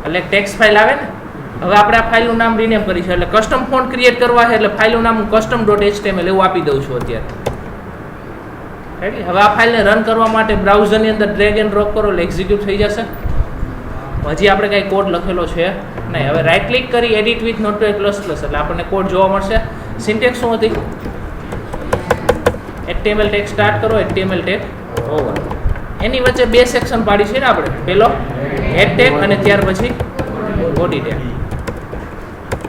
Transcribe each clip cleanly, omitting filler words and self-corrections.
એટલે text file આવે ને. હવે આપણે આ ફાઇલનું નામ રિનેમ કરી છે એટલે કસ્ટમ ફોન્ટ ક્રિએટ કરવા છે એટલે ફાઇલનું નામ હું custom.html એવું આપી દઉં છું અત્યારે. રેડી. હવે આ ફાઇલને રન કરવા માટે બ્રાઉઝરની અંદર ડ્રેગ એન્ડ ડ્રોપ કરો એટલે એક્ઝિક્યુટ થઈ જશે. હજી આપણે કાંઈ કોડ લખેલો છે નહીં. હવે રાઇટ ક્લિક કરી edit with Notepad plus plus એટલે આપણને કોડ જોવા મળશે. સિન્ટેક્સ શું હતી? HTML ટેગ સ્ટાર્ટ કરો, HTML ટેગ ઓવર. એની વચ્ચે બે સેક્શન પાડી છે ને આપણે. પેલો હેડ ટેગ અને ત્યાર પછી body tag.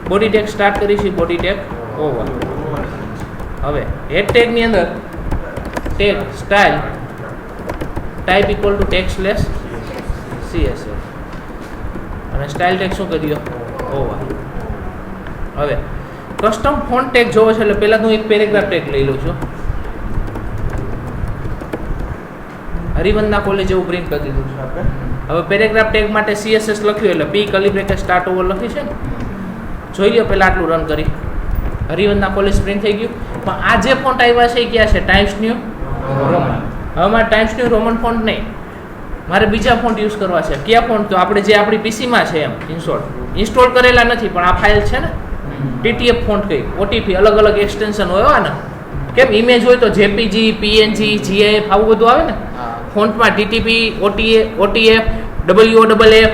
Body tag start કરીશું, બોડી ટેગ ઓવર. હવે હેડ ટેગની અંદર tag style type equal two text/css અને સ્ટાઇલ ટેગ શું કર્યો? ઓવર. હવે કસ્ટમ ફોન્ટ ટેગ જોવો છે એટલે પહેલા હું એક પેરેગ્રાફ ટેગ લઈ લઉં છું. હરિવંદના કોલેજ એવું પ્રિન્ટ કરી દીધું છે આપણે. હવે પેરેગ્રાફ ટેગ માટે CSS લખ્યું એટલે p curly bracket start over લખી છે ને. જોઈ લો પહેલાં આટલું રન કરી. હરિવંદના કોલેજ પ્રિન્ટ થઈ ગયું. પણ આ જે ફોન્ટ આવ્યા છે એ ક્યાં છે? Times new Roman. હવે મારે ટાઈમ્સ ન્યૂ રોમન ફોન્ટ નહીં, મારે બીજા ફોન્ટ યુઝ કરવા છે. કયા ફોન્ટ? તો આપણે જે આપણી પીસીમાં છે એમ ઇન્સ્ટોલ કરેલા નથી પણ આ ફાઇલ છે ને TTF ફોન્ટ કઈ OTP અલગ અલગ એક્સટેન્શન હોય ને. કેમ ઇમેજ હોય તો JPG, PNG, GIF આવું બધું આવે ને. ફોન્ટમાં TTP, OTF, WOFF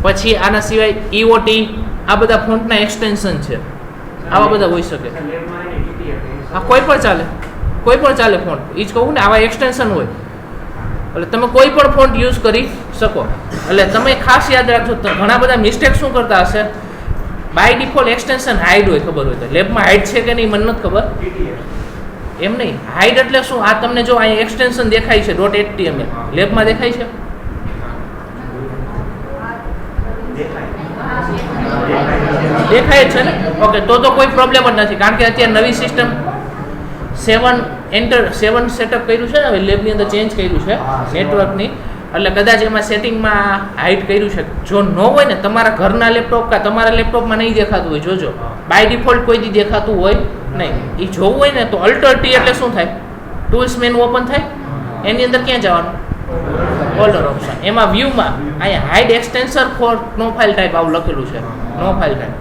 પછી આના સિવાય EOT આ બધા ફોન્ટના એક્સટેન્શન છે. આવા બધા હોઈ શકે. હા કોઈ પણ ચાલે, કોઈ પણ ચાલે ફોન્ટ. એ જ કહું ને આવા એક્સટેન્શન હોય એટલે તમે કોઈ પણ ફોન્ટ યુઝ કરી શકો. એટલે તમે ખાસ યાદ રાખજો. ઘણા બધા મિસ્ટેક શું કરતા હશે, બાય ડિફોલ્ટ એક્સટેન્શન હાઇડ હોય. ખબર હોય તો લેબમાં હાઇડ છે કે નહીં મને નથી ખબર. એમ નહીં, હાઇડ એટલે શું? આ તમને જો અહીં એક્સટેન્શન દેખાય છે .html લેબમાં દેખાય છે? દેખાય જ છે ને. ઓકે, તો કોઈ પ્રોબ્લેમ જ નથી કારણ કે અત્યારે નવી સિસ્ટમ 7 સેટઅપ કર્યું છે ને. હવે લેબની અંદર ચેન્જ કર્યું છે નેટવર્કની એટલે કદાચ એમાં સેટિંગમાં હાઇડ કર્યું છે. જો ન હોય ને તમારા ઘરના લેપટોપ કે તમારા લેપટોપમાં નહીં દેખાતું હોય જોજો. બાય ડિફોલ્ટ કોઈ દી દેખાતું હોય નહીં. એ જોવું હોય ને તો Alt T એટલે શું થાય? ટૂલ્સ મેનુ ઓપન થાય. એની અંદર ક્યાં જવાનું? Folder option. એમાં વ્યૂમાં અહીંયા હાઇડ એક્સટેન્શન ફોર નો ફાઇલ ટાઈપ આવું લખેલું છે. નો ફાઇલ ટાઈપ.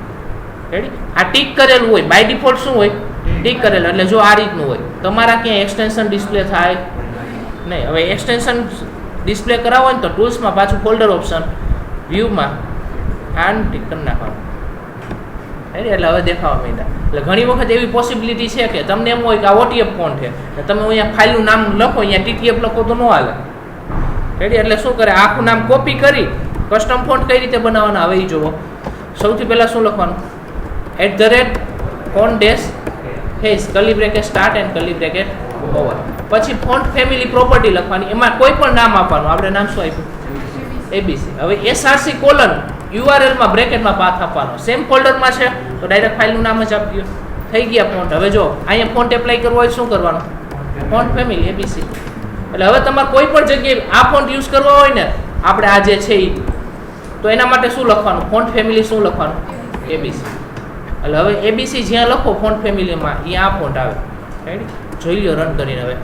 રેડી. આ ટીક કરેલું હોય. બાય ડિફોલ્ટ શું હોય? ટીક કરેલું. એટલે જો આ રીતનું હોય તમારા ક્યાં એક્સટેન્શન ડિસ્પ્લે થાય નહીં. હવે એક્સટેન્શન ડિસ્પ્લે કરાવો હોય ને તો ટૂલ્સમાં પાછું ફોલ્ડર ઓપ્શન, વ્યૂમાં આન ટીક કરી નાખવાનું. એટલે હવે દેખાવા માંડ્યા. એટલે ઘણી વખત એવી પોસિબિલિટી છે કે તમને એમ હોય કે આ OTF ફોન્ટ છે તમે અહીંયા ફાઇલનું નામ લખો, અહીંયા TTF લખો તો ન હાલે. રેડી. એટલે શું કરે, આખું નામ કોપી કરી કસ્ટમ ફોન્ટ કઈ રીતે બનાવવાના હવે એ જુઓ. સૌથી પહેલાં શું લખવાનું? @font-face curly bracket start and curly bracket over. પછી ફોન્ટ ફેમિલી પ્રોપર્ટી લખવાની. એમાં કોઈ પણ નામ આપવાનું. આપણે નામ શું આપ્યું? ABC. હવે SRC કોલન URL માં બ્રેકેટમાં પાથ આપવાનો. સેમ ફોલ્ડરમાં છે તો ડાયરેક્ટ ફાઇલનું નામ જ આપી દો. થઈ ગયા ફોન્ટ. હવે જો અહીંયા ફોન્ટ એપ્લાય કરવો હોય શું કરવાનું? Font family ABC. એટલે હવે તમારે કોઈ પણ જગ્યાએ આ ફોન્ટ યુઝ કરવા હોય ને આપણે આ જે છે એ તો એના માટે શું લખવાનું? ફોન્ટ ફેમિલી શું લખવાનું? ABC. એટલે હવે ABC જ્યાં લખો ફોન્ટ ફેમિલીમાં અહીંયા આ ફોન્ટ આવે. રાઈટ. જોઈ લો રન કરીને. હવે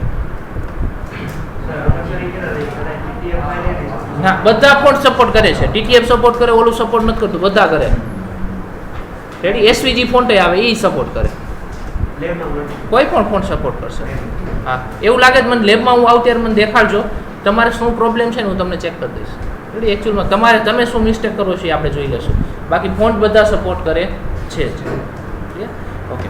ના બધા ફોન્ટ સપોર્ટ કરે છે. TTF સપોર્ટ કરે, ઓલું સપોર્ટ નથી કરતું, બધા કરે. રેડી. SVG ફોન્ટ આવે એ સપોર્ટ કરે. કોઈ પણ ફોન્ટ સપોર્ટ કરશે. હા એવું લાગે છે મને લેબમાં હું આવું ત્યારે મને દેખાડજો તમારે શું પ્રોબ્લેમ છે ને હું તમને ચેક કરી દઈશ. રેડી. એકચ્યુઅલમાં તમે શું મિસ્ટેક કરો છો એ આપણે જોઈ લઈશું. બાકી ફોન્ટ બધા સપોર્ટ કરે છે જ. ઓકે.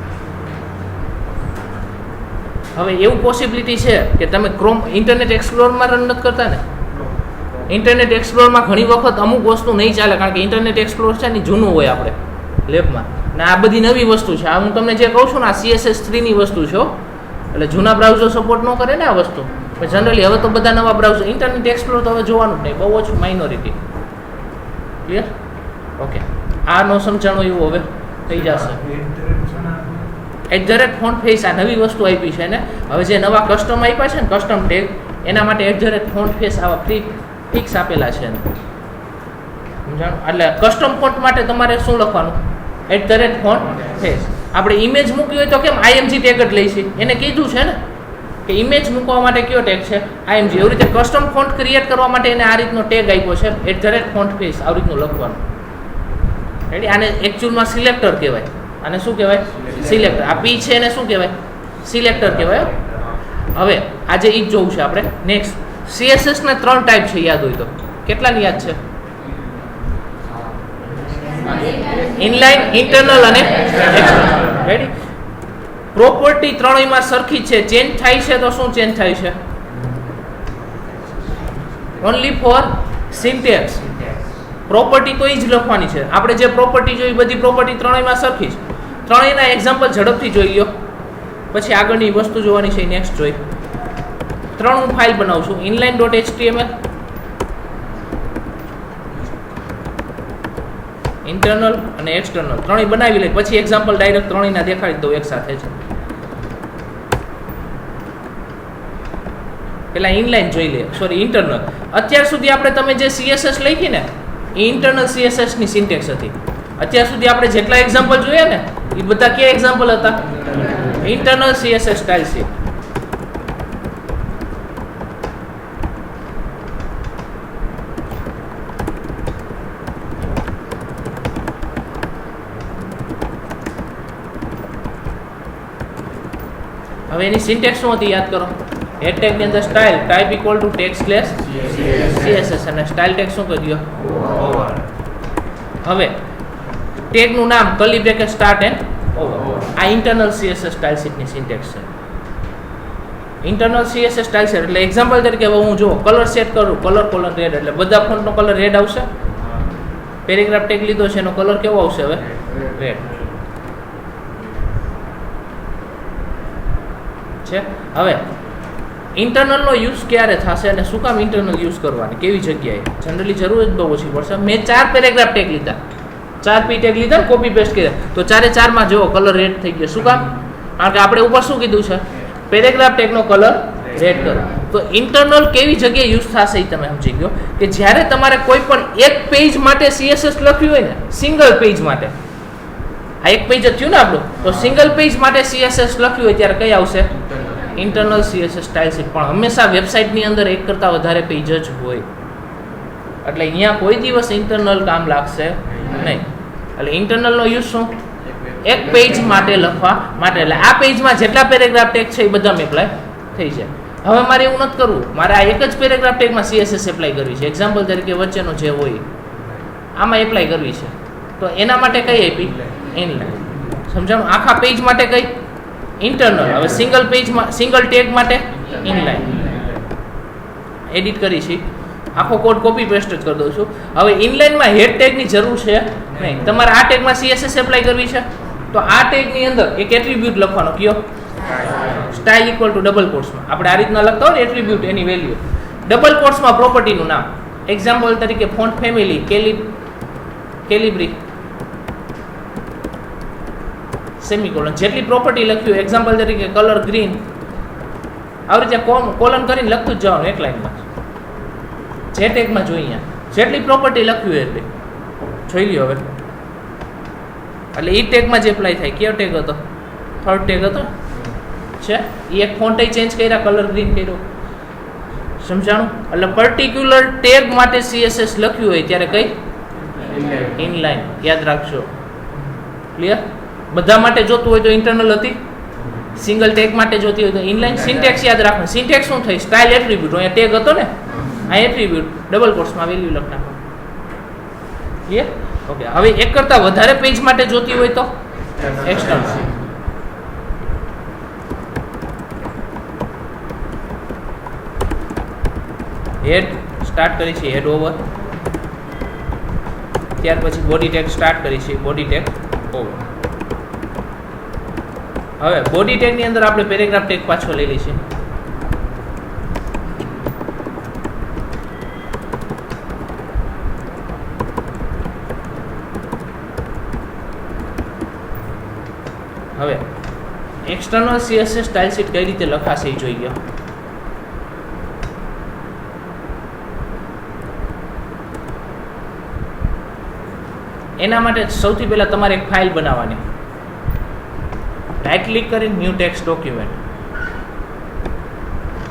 હવે એવું પોસિબિલિટી છે કે તમે ક્રોમ ઇન્ટરનેટ એક્સપ્લોરમાં રન નથી કરતા ને. ઇન્ટરનેટ એક્સપ્લોરમાં ઘણી વખત અમુક વસ્તુ નહીં ચાલે કારણ કે ઇન્ટરનેટ એક્સપ્લોર છે ને જૂનું હોય આપણે લેબમાં ને આ બધી નવી વસ્તુ છે. આ હું તમને જે કહું છું ને આ CSS3ની વસ્તુ છે એટલે જૂના બ્રાઉઝર સપોર્ટ ન કરે ને આ વસ્તુ. પણ જનરલી હવે તો બધા નવા બ્રાઉઝર ઇન્ટરનેટ એક્સપ્લોર તો હવે જોવાનું જ નહીં, બહુ ઓછું, માઇનોરિટી. ક્લિયર? ઓકે. આ નો સમજાણું એવું હવે થઈ જશે. @font-face આ નવી વસ્તુ આપી છે ને. હવે જે નવા કસ્ટમ આપ્યા છે ને કસ્ટમ ટેગ એના માટે @font-face આવા ફિક્સ આપેલા છે. સમજાણું? એટલે કસ્ટમ ફોન્ટ માટે તમારે શું લખવાનું? @font-face. આપણે ઇમેજ મૂકી હોય તો કેમ IMG ટેગ જ લઈશી, એને કીધું છે ને કે ઇમેજ મૂકવા માટે કયો ટેગ છે img. એવી રીતે કસ્ટમ ફોન્ટ ક્રિએટ કરવા માટે એને આ રીતનો ટેગ આપ્યો છે @fontface આવી રીતનું લખવાનું. રેડી. આને એકચ્યુઅલમાં સિલેક્ટર કહેવાય. આને શું કહેવાય? સિલેક્ટર. આ p છે એને શું કહેવાય? સિલેક્ટર કહેવાય. હવે આજે ઈ જ જોવું છે આપણે. નેક્સ્ટ, CSS ને 3 ટાઈપ છે, યાદ હોય તો. કેટલાની યાદ છે? ઇનલાઇન, ઇન્ટરનલ અને એક્સટર્નલ. રેડી. પ્રોપર્ટી ત્રણેયમાં સરખી છે. ચેન્જ થાય છે તો શું ચેન્જ થાય છે? Only for syntax. પ્રોપર્ટી તો એ જ લખવાની છે. આપણે જે પ્રોપર્ટી જોઈ બધી પ્રોપર્ટી ત્રણેયમાં સરખી છે. ત્રણેયના એક્ઝામ્પલ ઝડપથી જોઈ લો, પછી આગળની વસ્તુ જોવાની છે. નેક્સ્ટ જોઈ 3 હું ફાઇલ બનાવું છું. inline.html, ઇન્ટરનલ અને એક્સટર્નલ ત્રણેય બનાવી લે. પછી એક્ઝામ્પલ ડાયરેક્ટ ત્રણેયના દેખાડી દઉં એક સાથે છે. પેલા ઇનલાઇન જોઈ લે, સોરી ઇન્ટરનલ. અત્યાર સુધી આપણે તમે જે CSS લખી ને એ ઇન્ટરનલ CSS ની સિન્ટેક્સ હતી. અત્યાર સુધી આપણે જેટલા એક્ઝામ્પલ જોયા ને એ બધા કયા એક્ઝામ્પલ હતા? Internal CSS style sheet. હવે એની સિન્ટેક્સ શું હતી યાદ કરો. હેડ ટેગ ની અંદર style type equal two tag slash CSS અને સ્ટાઇલ ટેગ શું કરી દો? ઓવર. હવે ટેગ નું નામ curly bracket start and over. આ ઇન્ટરનલ CSS સ્ટાઇલ શીટ ની સિન્ટેક્સ છે. ઇન્ટરનલ CSS સ્ટાઇલ શીટ એટલે એક્ઝામ્પલ તરીકે હવે હું જો કલર સેટ કરું, કલર કોલન રેડ, એટલે બધા ફોન્ટનો કલર રેડ આવશે. પેરેગ્રાફ ટેગ લીધો છે એનો કલર કેવો આવશે? હવે રેડ છે. હવે ઇન્ટરનલ નો યુઝ ક્યારે થશે અને શું કામ ઇન્ટરનલ યુઝ કરવાની, કેવી જગ્યાએ? જનરલી જરૂર જ બહુ ઓછી પડશે. મેં 4 પેરેગ્રાફ ટેગ લીધા, 4 p ટેગ લીધા, કોપી પેસ્ટ કર્યા, તો 4 જો કલર રેડ થઈ ગયો. શું કામ? કારણ કે આપણે ઉપર શું કીધું છે? પેરેગ્રાફ ટેગનો કલર રેડ કરો. તો ઇન્ટરનલ કેવી જગ્યાએ યુઝ થશે એ તમે સમજી ગયો કે જ્યારે તમારે કોઈ પણ એક પેજ માટે CSS લખ્યું હોય ને, સિંગલ પેજ માટે, આ એક પેજ જ થયું ને આપણું, તો સિંગલ પેજ માટે CSS લખ્યું હોય ત્યારે કઈ આવશે? Internal CSS style sheet. પણ હંમેશા વેબસાઇટની અંદર એક કરતાં વધારે પેજ જ હોય, એટલે અહીંયા કોઈ દિવસ ઇન્ટરનલ કામ લાગશે નહીં. એટલે ઇન્ટરનલનો યુઝ શું? એક પેજ માટે લખવા માટે. એટલે આ પેજમાં જેટલા પેરેગ્રાફ ટેગ છે એ બધા એપ્લાય થઈ જાય. હવે મારે એવું નથી કરવું, મારે આ એક જ પેરેગ્રાફ ટેગમાં CSS એપ્લાય કરવી છે. એક્ઝામ્પલ તરીકે વચ્ચેનો જે હોય આમાં એપ્લાય કરવી છે, તો એના માટે કઈ આપી? ઇનલાઇન. સમજાણું? આખા પેજ માટે કઈ? ઇન્ટરનલ. હવે સિંગલ પેજમાં, સિંગલ ટેગ માટે ઇનલાઇન. એડિટ કરી છે, આખો કોડ કોપી પેસ્ટ જ કરી દઉં છું. હવે ઇનલાઇનમાં હેડ ટેગની જરૂર છે નહીં. તમારે આ ટેગમાં CSS એપ્લાય કરવી છે તો આ ટેગની અંદર એક એટ્રીબ્યુટ લખવાનો. કયો? સ્ટાઇલ ઇક્વલ ટુ ડબલ કોટ્સમાં. આપણે આ રીતના લખતા હોય ને એટ્રીબ્યુટ, એની વેલ્યુ ડબલ કોટ્સમાં પ્રોપર્ટીનું નામ. એક્ઝામ્પલ તરીકે ફોન્ટ ફેમિલી, કેલિબ્રી, સેમિકોલન. જેટલી પ્રોપર્ટી લખ્યું, એક્ઝામ્પલ તરીકે કલર ગ્રીન, આવી રીતે કોલન કરીને લખતું જ જવાનું એક લાઈનમાં. જે ટેગમાં જોઈએ જેટલી પ્રોપર્ટી લખ્યું એટલી જોઈ લ્યો. હવે એટલે એ ટેગમાં જે એપ્લાય થાય. કયો ટેગ હતો? થર્ડ ટેગ હતો છે. એ એક ફોન્ટે ચેન્જ કર્યા, કલર ગ્રીન કર્યો. સમજાણું? એટલે પર્ટિક્યુલર ટેગ માટે CSS લખ્યું હોય ત્યારે કઈ? ઇનલાઇન. યાદ રાખજો. ક્લિયર? બધા માટે જોતું હોય તો ઇન્ટરનલ હતી, સિંગલ ટેગ માટે જોતી હોય તો ઇનલાઇન. સિન્ટેક્સ યાદ રાખવાનું. સિન્ટેક્સ શું થઈ? Style attribute. અહીંયા ટેગ હતો ને, આ એટ્રીબ્યુટ ડબલ કોટ્સમાં વેલ્યુ લખ નાખો. ક્લિયર? ઓકે. હવે એક કરતાં વધારે પેજ માટે જોતી હોય તો એક્સટર્નલ. હેડ સ્ટાર્ટ કરી છે, હેડ ઓવર. ત્યાર પછી બોડી ટેગ સ્ટાર્ટ કરી છે, બોડી ટેગ ઓવર. હવે બોડી ટેગ ની અંદર આપણે પેરેગ્રાફ ટેગ પાછો લઈ લઈશું. હવે એક્સટર્નલ CSS સ્ટાઇલ શીટ કઈ રીતે લખાશે એ જોઈ ગયો. એના માટે સૌથી પહેલા તમારે એક ફાઇલ બનાવવાની. રાઈટ ક્લિક કરીને ન્યૂ ટેક્સ્ટ ડોક્યુમેન્ટ.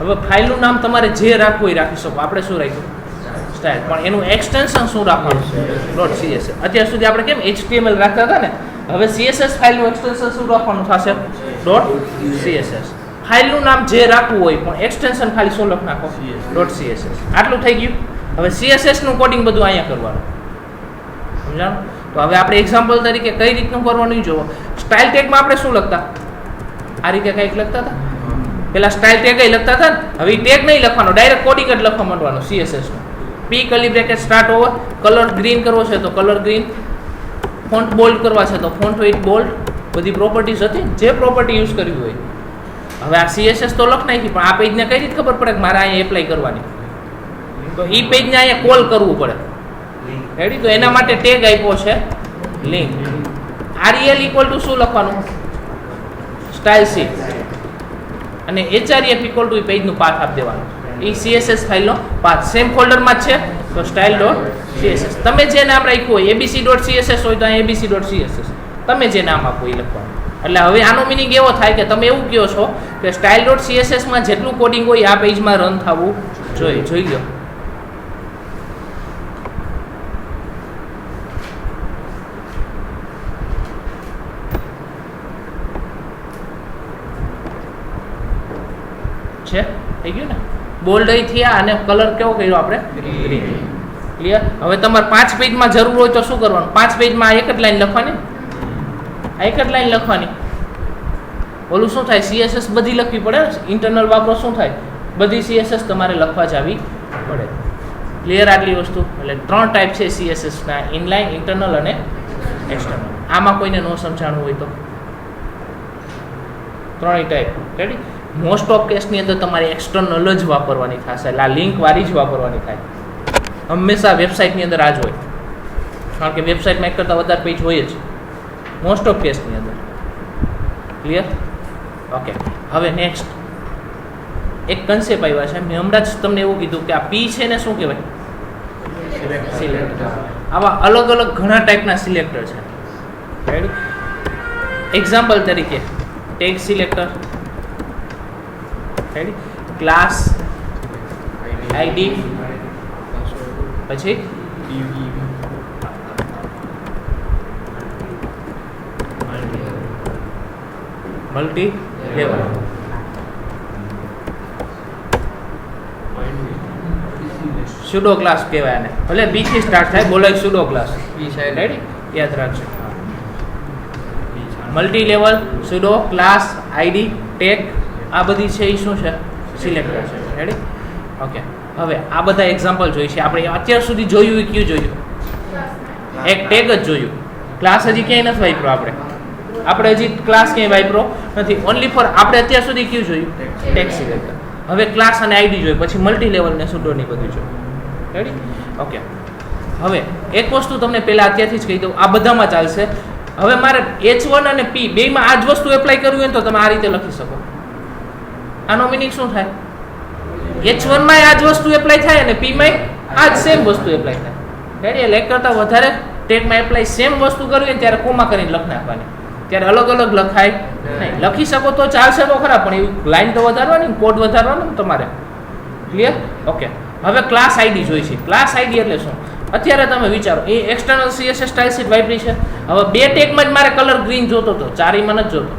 હવે ફાઇલનું નામ તમારે જે રાખવું એ રાખી શકો. આપણે શું રાખ્યું? સ્ટાઇલ. પણ એનું એક્સટેન્શન શું રાખવાનું? .css. અત્યાર સુધી આપણે કેમ HTML રાખતા હતા ને, હવે CSS ફાઇલનું એક્સટેન્શન શું રાખવાનું થશે? .css. ફાઇલનું નામ જે રાખવું હોય પણ એક્સટેન્શન ખાલી શું લખ નાખો? .css. આટલું થઈ ગયું. હવે CSS નું કોડિંગ બધું અહીંયા કરવાનું. સમજાણું? તો હવે આપણે એક્ઝામ્પલ તરીકે કઈ રીતનું કરવાનું જોવો. સ્ટાઇલ ટેગમાં આપણે શું લખતા? આ રીતે કંઈક લખતા હતા. પેલા સ્ટાઇલ ટેગ લખતા હતા ને, હવે ટેગ નહીં લખવાનો, ડાયરેક્ટ કોડિંગ જ લખવા માંડવાનું CSS નું. P curly bracket start over, colour green કરવો છે તો કલર ગ્રીન, ફોન્ટ બોલ્ડ કરવા છે તો ફોન્ટ વેઇટ બોલ્ડ, બધી પ્રોપર્ટીઝ હતી જે પ્રોપર્ટી યુઝ કરવી હોય. હવે આ CSS તો લખ નાખી, પણ આ પેજને કઈ રીતે ખબર પડે કે મારે અહીંયા એપ્લાય કરવાની? તો એ પેજને અહીંયા કોલ કરવું પડે. રેડી? તો એના માટે ટેગ આપ્યો છે લિંક. REL ઇક્વલ ટુ શું લખવાનું? Style C. અને href ઇક્વલ ટુ એ પેજનું પાથ આપી દેવાનું. એ CSS ફાઇલનો પાથ સેમ ફોલ્ડરમાં જ છે, તો style.css. તમે જે નામ રાખ્યું હોય, abc.css હોય તો અહીં abc.css, તમે જે નામ આપો એ લખવાનું. એટલે હવે આનો મિનિંગ એવો થાય કે તમે એવું કહો છો કે style.css માં જેટલું કોડિંગ હોય આ પેજમાં રન થવું જોઈએ. જોઈ લો. છે થઈ ગયું ને? બોલ્ડ અહીં થયા અને કલર કેવો કર્યો આપણે? ગ્રીન. ક્લિયર? હવે તમારે 5 પેજમાં જરૂર હોય તો શું કરવાનું? 5 પેજમાં એક જ લાઈન લખવાની, આ એક જ લાઈન લખવાની. ઓલું શું થાય? CSS બધી લખવી પડે. ઇન્ટરનલ વાપરો શું થાય? બધી CSS તમારે લખવા જ આવી પડે. ક્લિયર આટલી વસ્તુ? એટલે 3 ટાઈપ છે CSS ના, ઇનલાઇન, ઇન્ટરનલ અને એક્સટર્નલ. આમાં કોઈને ન સમજાણું હોય તો 3 ટાઈપ. રેડી? મોસ્ટ ઓફ કેસની અંદર તમારે એક્સટર્નલ જ વાપરવાની થશે. એટલે આ લિંક વાળી જ વાપરવાની થાય. હંમેશા વેબસાઇટની અંદર આ જ હોય, કારણ કે વેબસાઇટમાં એક કરતાં વધારે પેજ હોય જ મોસ્ટ ઓફ કેસની અંદર. ક્લિયર? ઓકે. હવે નેક્સ્ટ એક કન્સેપ્ટ આવ્યા છે. મેં હમણાં જ તમને એવું કીધું કે આ P છે ને શું કહેવાય? સિલેક્ટર. આવા અલગ અલગ ઘણા ટાઈપના સિલેક્ટર છે. રાઈટ? એક્ઝામ્પલ તરીકે ટેગ સિલેક્ટર, ક્લાસ આઈડી, પછી મલ્ટી લેવલ, સ્યુડો ક્લાસ કહેવાય આને. ભલે બી થી સ્ટાર્ટ થાય, બોલાય સ્યુડો ક્લાસ. રેડી? યાદ રાખજો. Multi level, pseudo class, ID, tag, આ બધી છે એ શું છે? સિલેક્ટર છે. રેડી? ઓકે. હવે આ બધા એક્ઝામ્પલ જોઈ છે આપણે. અત્યાર સુધી જોયું એ કયું જોયું? એક ટેગ જ જોયું. ક્લાસ હજી ક્યાંય નથી વાપરો આપણે હજી ક્લાસ ક્યાંય વાપરો નથી. ઓનલી ફોર આપણે અત્યાર સુધી કયું જોયું? Tag selector. હવે ક્લાસ અને આઈડી જોઈએ, પછી મલ્ટી લેવલ ને સુડોની બધું જોયું. રેડી? ઓકે. હવે એક વસ્તુ તમને પહેલા અત્યારથી જ કહી દઉં, આ બધામાં ચાલશે. હવે મારે H1 અને P બેયમાં આ જ વસ્તુ એપ્લાય કરવી હોય ને તો તમે આ રીતે લખી શકો. આનો મિનિંગ શું થાય? H1 માં આ જ વસ્તુ એપ્લાય થાય અને P માં આ જ સેમ વસ્તુ એપ્લાય થાય. રેડી? એટલે એક કરતાં વધારે ટેગમાં એપ્લાય સેમ વસ્તુ કરવી હોય ત્યારે કોમા કરીને લખ નાખવાની. ત્યારે અલગ અલગ લખાય નહીં. લખી શકો તો ચાલશે તો ખરા, પણ એવી લાઈન તો વધારવાની, કોડ વધારવાનો ને તમારે. ક્લિયર? ઓકે. હવે ક્લાસ આઈડી જોઈ છે. ક્લાસ આઈડી એટલે શું? અત્યારે તમે વિચારો, એ એક્સટર્નલ CSS સ્ટાઇલ શીટ વાપરી છે. હવે 2 ટેગમાં જ મારે કલર ગ્રીન જોતો હતો, 4 નથી જોતો.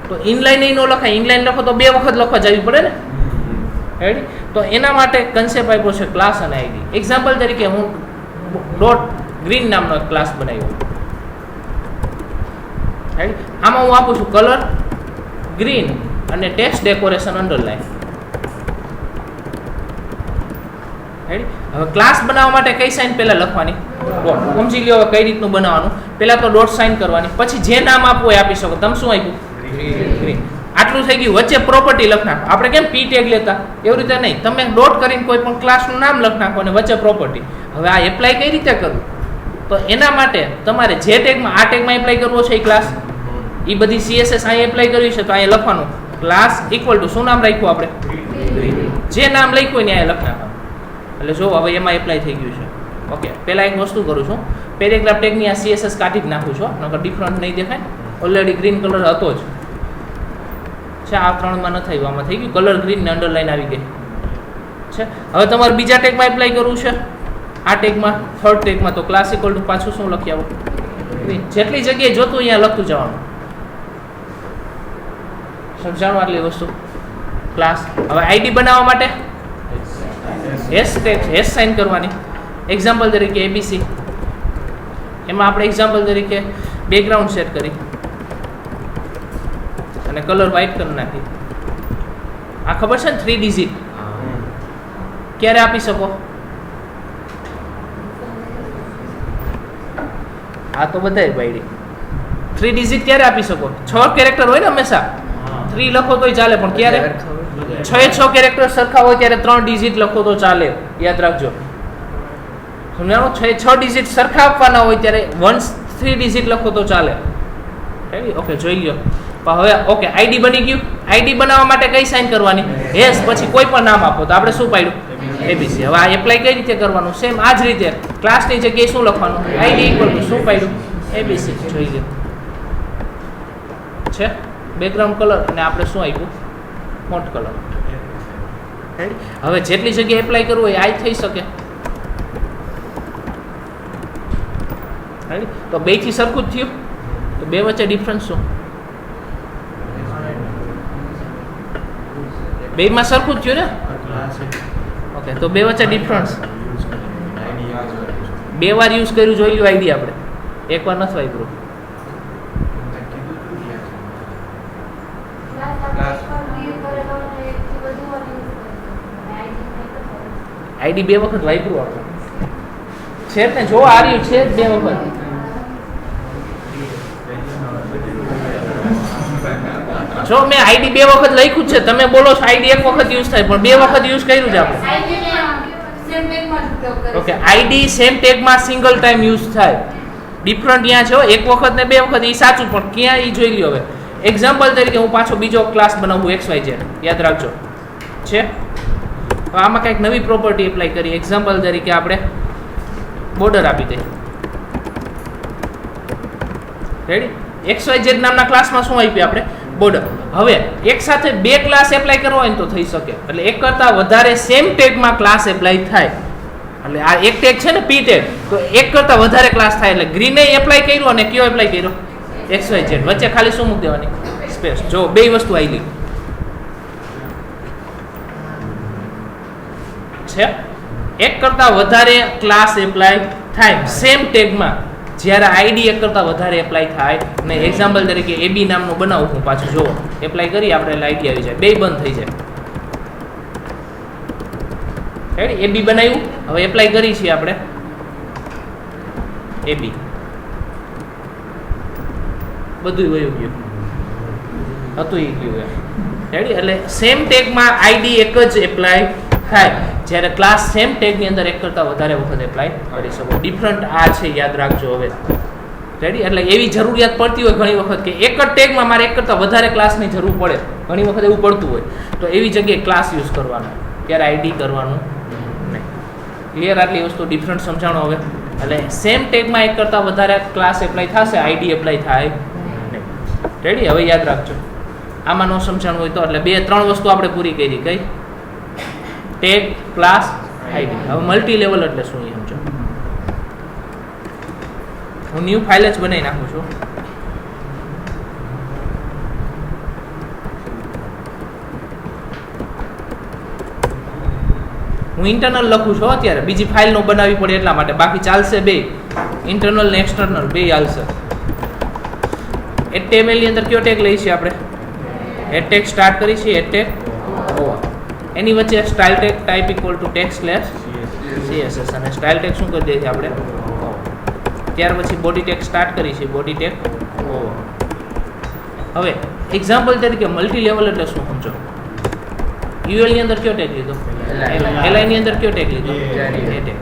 તો ઇનલાઇન ન લખાય. ઇનલાઇન લખો તો 2 વખત લખવા જવી પડે ને. રેડી? તો એના માટે કન્સેપ્ટ આપ્યો છે ક્લાસ અને આઈડી. એક્ઝામ્પલ તરીકે હું ડોટ ગ્રીન નામનો એક ક્લાસ બનાવ્યો. રાઈટ? આમાં હું આપું છું કલર ગ્રીન અને ટેક્સ્ટ ડેકોરેશન અંડરલાઈન. રાઈટ? હવે ક્લાસ બનાવવા માટે કઈ સાઇન પહેલા લખવાની? ડોટ. સમજી લ્યો હવે કઈ રીતનું બનાવવાનું. પહેલા તો ડોટ સાઇન કરવાની, પછી જે નામ આપવું એ આપી શકો. તમે શું આપ્યું? ગ્રીન. આટલું થઈ ગયું. વચ્ચે પ્રોપર્ટી લખ નાખો. આપણે કેમ P ટેગ લેતા એવી રીતે નહીં, તમે ડોટ કરીને કોઈ પણ ક્લાસનું નામ લખ નાખો અને વચ્ચે પ્રોપર્ટી. હવે આ એપ્લાય કઈ રીતે કરવું? તો એના માટે તમારે જે ટેગમાં આ ટેગમાં એપ્લાય કરવો છે એ ક્લાસ, એ બધી CSS અહીં એપ્લાય કરવી છે તો અહીંયા લખવાનું ક્લાસ ઇક્વલ ટુ શું નામ રાખ્યું આપણે? ગ્રીન. જે નામ લખ્યું ને અહીંયા લખ નાખવાનું. એટલે જો હવે એમાં એપ્લાય થઈ ગયું છે. ઓકે. પહેલાં એક વસ્તુ કરું છું, પેરેગ્રાફ ટેગની આ CSS કાઢી જ નાખું છું, નકર ડિફરન્ટ નહીં દેખાય. ઓલરેડી ગ્રીન કલર હતો જ. છે. આ 3 માં નથી આવ્યું, આમાં થઈ ગયું કલર ગ્રીન ને અંડરલાઈન આવી ગઈ છે. હવે તમારે બીજા ટેગમાં એપ્લાય કરવું છે, આ ટેગમાં થર્ડ ટેગમાં, તો ક્લાસ ઇક્વલ ટુ પાછું શું લખી આવો, જેટલી જગ્યાએ જોતું અહીંયા લખતું જવાનું. સમજાણું આટલી વસ્તુ ક્લાસ. હવે આઈડી બનાવવા માટે એસ સાઇન કરવાની. એક્ઝામ્પલ તરીકે એબીસી, એમાં આપણે એક્ઝામ્પલ તરીકે બેકગ્રાઉન્ડ સેટ કરી અને કલર વ્હાઇટ કરી નાખી. આ ખબર છે ને 3 ડિજિટ ક્યારે આપી શકો? આ તો બધાય બાયડી 3 ડિજિટ ક્યારે આપી શકો? 6 કેરેક્ટર હોય ને હંમેશા, 3 લખો તોય ચાલે, પણ ક્યારે 6 કેરેક્ટર સરખા હોય ત્યારે 3 ડિજિટ લખો તો ચાલે. યાદ રાખજો, સમજાણું? 6 ડિજિટ સરખા આપવાના હોય ત્યારે 3 ડિજિટ લખો તો ચાલે. ઓકે, જોઈ લ્યો. હવે ઓકે, આઈડી બની ગયું. આઈડી બનાવવા માટે કઈ સાઇન કરવાની? એસ, પછી કોઈ પણ નામ આપો. તો આપણે શું પાડ્યું? એબીસી. હવે આ એપ્લાય કઈ રીતે કરવાનું? સેમ આ જ રીતે ક્લાસની જગ્યાએ શું લખવાનું? આઈડી ઇક્વલ ટુ શું પાડ્યું? એબીસી. જોઈ લો છે બેકગ્રાઉન્ડ કલર, અને આપણે શું આપ્યું? Font colour. હવે જેટલી જગ્યાએ એપ્લાય કરવું હોય આ થઈ શકે. તો બે થી સરખું જ થયું, તો બે વચ્ચે ડિફરન્સ શું? બે માં સરખું જ થયું ને. ઓકે, તો બે વચ્ચે ડિફરન્સ. 2 વાર યુઝ કર્યું, જોઈ લ્યો આઈડી આપણે, 1 વાર નથી વાપર્યું. આઈડી 2 વખત વાપર્યું આપણે છે ને, જો આ રહ્યું છે 2 વખત. જો મેં આઈડી 2 વખત લખ્યું છે, તમે બોલો છો આઈડી 1 વખત યુઝ થાય, પણ 2 વખત યુઝ કર્યું છે આપણે. ઓકે, આઈડી સેમ ટેગમાં સિંગલ ટાઈમ યુઝ થાય. ડિફરન્ટ ત્યાં છે 1 વખત ને 2 વખત, એ સાચું, પણ ક્યાં એ જોઈ લ્યો. હવે એક્ઝામ્પલ તરીકે હું પાછો બીજો ક્લાસ બનાવું XYZ, યાદ રાખજો છે. તો આમાં કંઈક નવી પ્રોપર્ટી એપ્લાય કરી. એક્ઝામ્પલ તરીકે આપણે બોર્ડર આપી દઈએ. રેડી? XYZ નામના ક્લાસમાં શું આપ્યું આપણે? બોર્ડર. હવે એક સાથે 2 ક્લાસ એપ્લાય કરવો હોય ને તો થઈ શકે, એટલે એક કરતા વધારે સેમ ટેગમાં ક્લાસ એપ્લાય થાય. એટલે આ એક ટેગ છે ને P ટેગ, તો એક કરતા વધારે ક્લાસ થાય. એટલે ગ્રીને એપ્લાય કર્યો અને કયો એપ્લાય કર્યો? XYZ. વચ્ચે ખાલી શું મૂકી દેવાની? સ્પેસ. જો બે વસ્તુ આવી છે. એક કરતા વધારે ક્લાસ એપ્લાય થાય સેમ ટેગમાં, જ્યારે આઈડી એક કરતા વધારે એપ્લાય થાય. ને એક્ઝામ્પલ તરીકે AB નામનું બનાવું હું, પાછું જો એપ્લાય કરી આપણે એટલે આઈડી આવી જાય, બે બંધ થઈ જાય. રેડી? AB બનાવ્યું, હવે એપ્લાય કરી છીએ આપણે AB, બધું વયું ગયું હતું, એ ગયું એમ. રેડી? એટલે સેમ ટેગમાં આઈડી એક જ એપ્લાય થાય, જ્યારે ક્લાસ સેમ ટેગની અંદર એક કરતા વધારે વખત એપ્લાય કરી શકો. ડિફરન્ટ આ છે, યાદ રાખજો. હવે રેડી? એટલે એવી જરૂરિયાત પડતી હોય ઘણી વખત કે એક જ ટેગમાં મારે એક કરતા વધારે ક્લાસની જરૂર પડે, ઘણી વખત એવું પડતું હોય, તો એવી જગ્યાએ ક્લાસ યુઝ કરવાનો, ત્યારે આઈડી કરવાનું નહીં. ક્લિયર? આટલી વસ્તુ ડિફરન્ટ સમજાણો. હવે એટલે સેમ ટેગમાં એક કરતા વધારે ક્લાસ એપ્લાય થશે, આઈડી એપ્લાય થાય નહીં. રેડી? હવે યાદ રાખજો. આમાં ન સમજાણું હોય તો, એટલે 2-3 વસ્તુ આપણે પૂરી કરી. કઈ? Tag, class, ID. હવે મલ્ટી લેવલ એટલે શું એ સમજો. હું ન્યૂ ફાઇલ જ બનાવી નાખું છું. હું ઇન્ટરનલ લખું છું અત્યારે, બીજી ફાઇલ નો બનાવવી પડે એટલા માટે. બાકી ચાલશે બે, ઇન્ટરનલ ને એક્સટર્નલ બે ચાલશે. HTML ની અંદર કયો ટેગ લઈએ છીએ આપણે? હેડ ટેગ સ્ટાર્ટ કરી છે, હેડ ટેગ ઓવર. એની વચ્ચે style tag type equal to ટેગ/CSS, અને સ્ટાઇલ ટેગ શું કરી દઈએ છીએ આપણે? ત્યાર પછી બોડી ટેગ સ્ટાર્ટ કરી છે, બોડી ટેગ ઓવર. હવે એક્ઝામ્પલ તરીકે મલ્ટી લેવલ એટલે શું સમજો. UL ની અંદર કયો ટેગ લીધો? LI ની અંદર કયો ટેગ લીધો? એ ટેગ.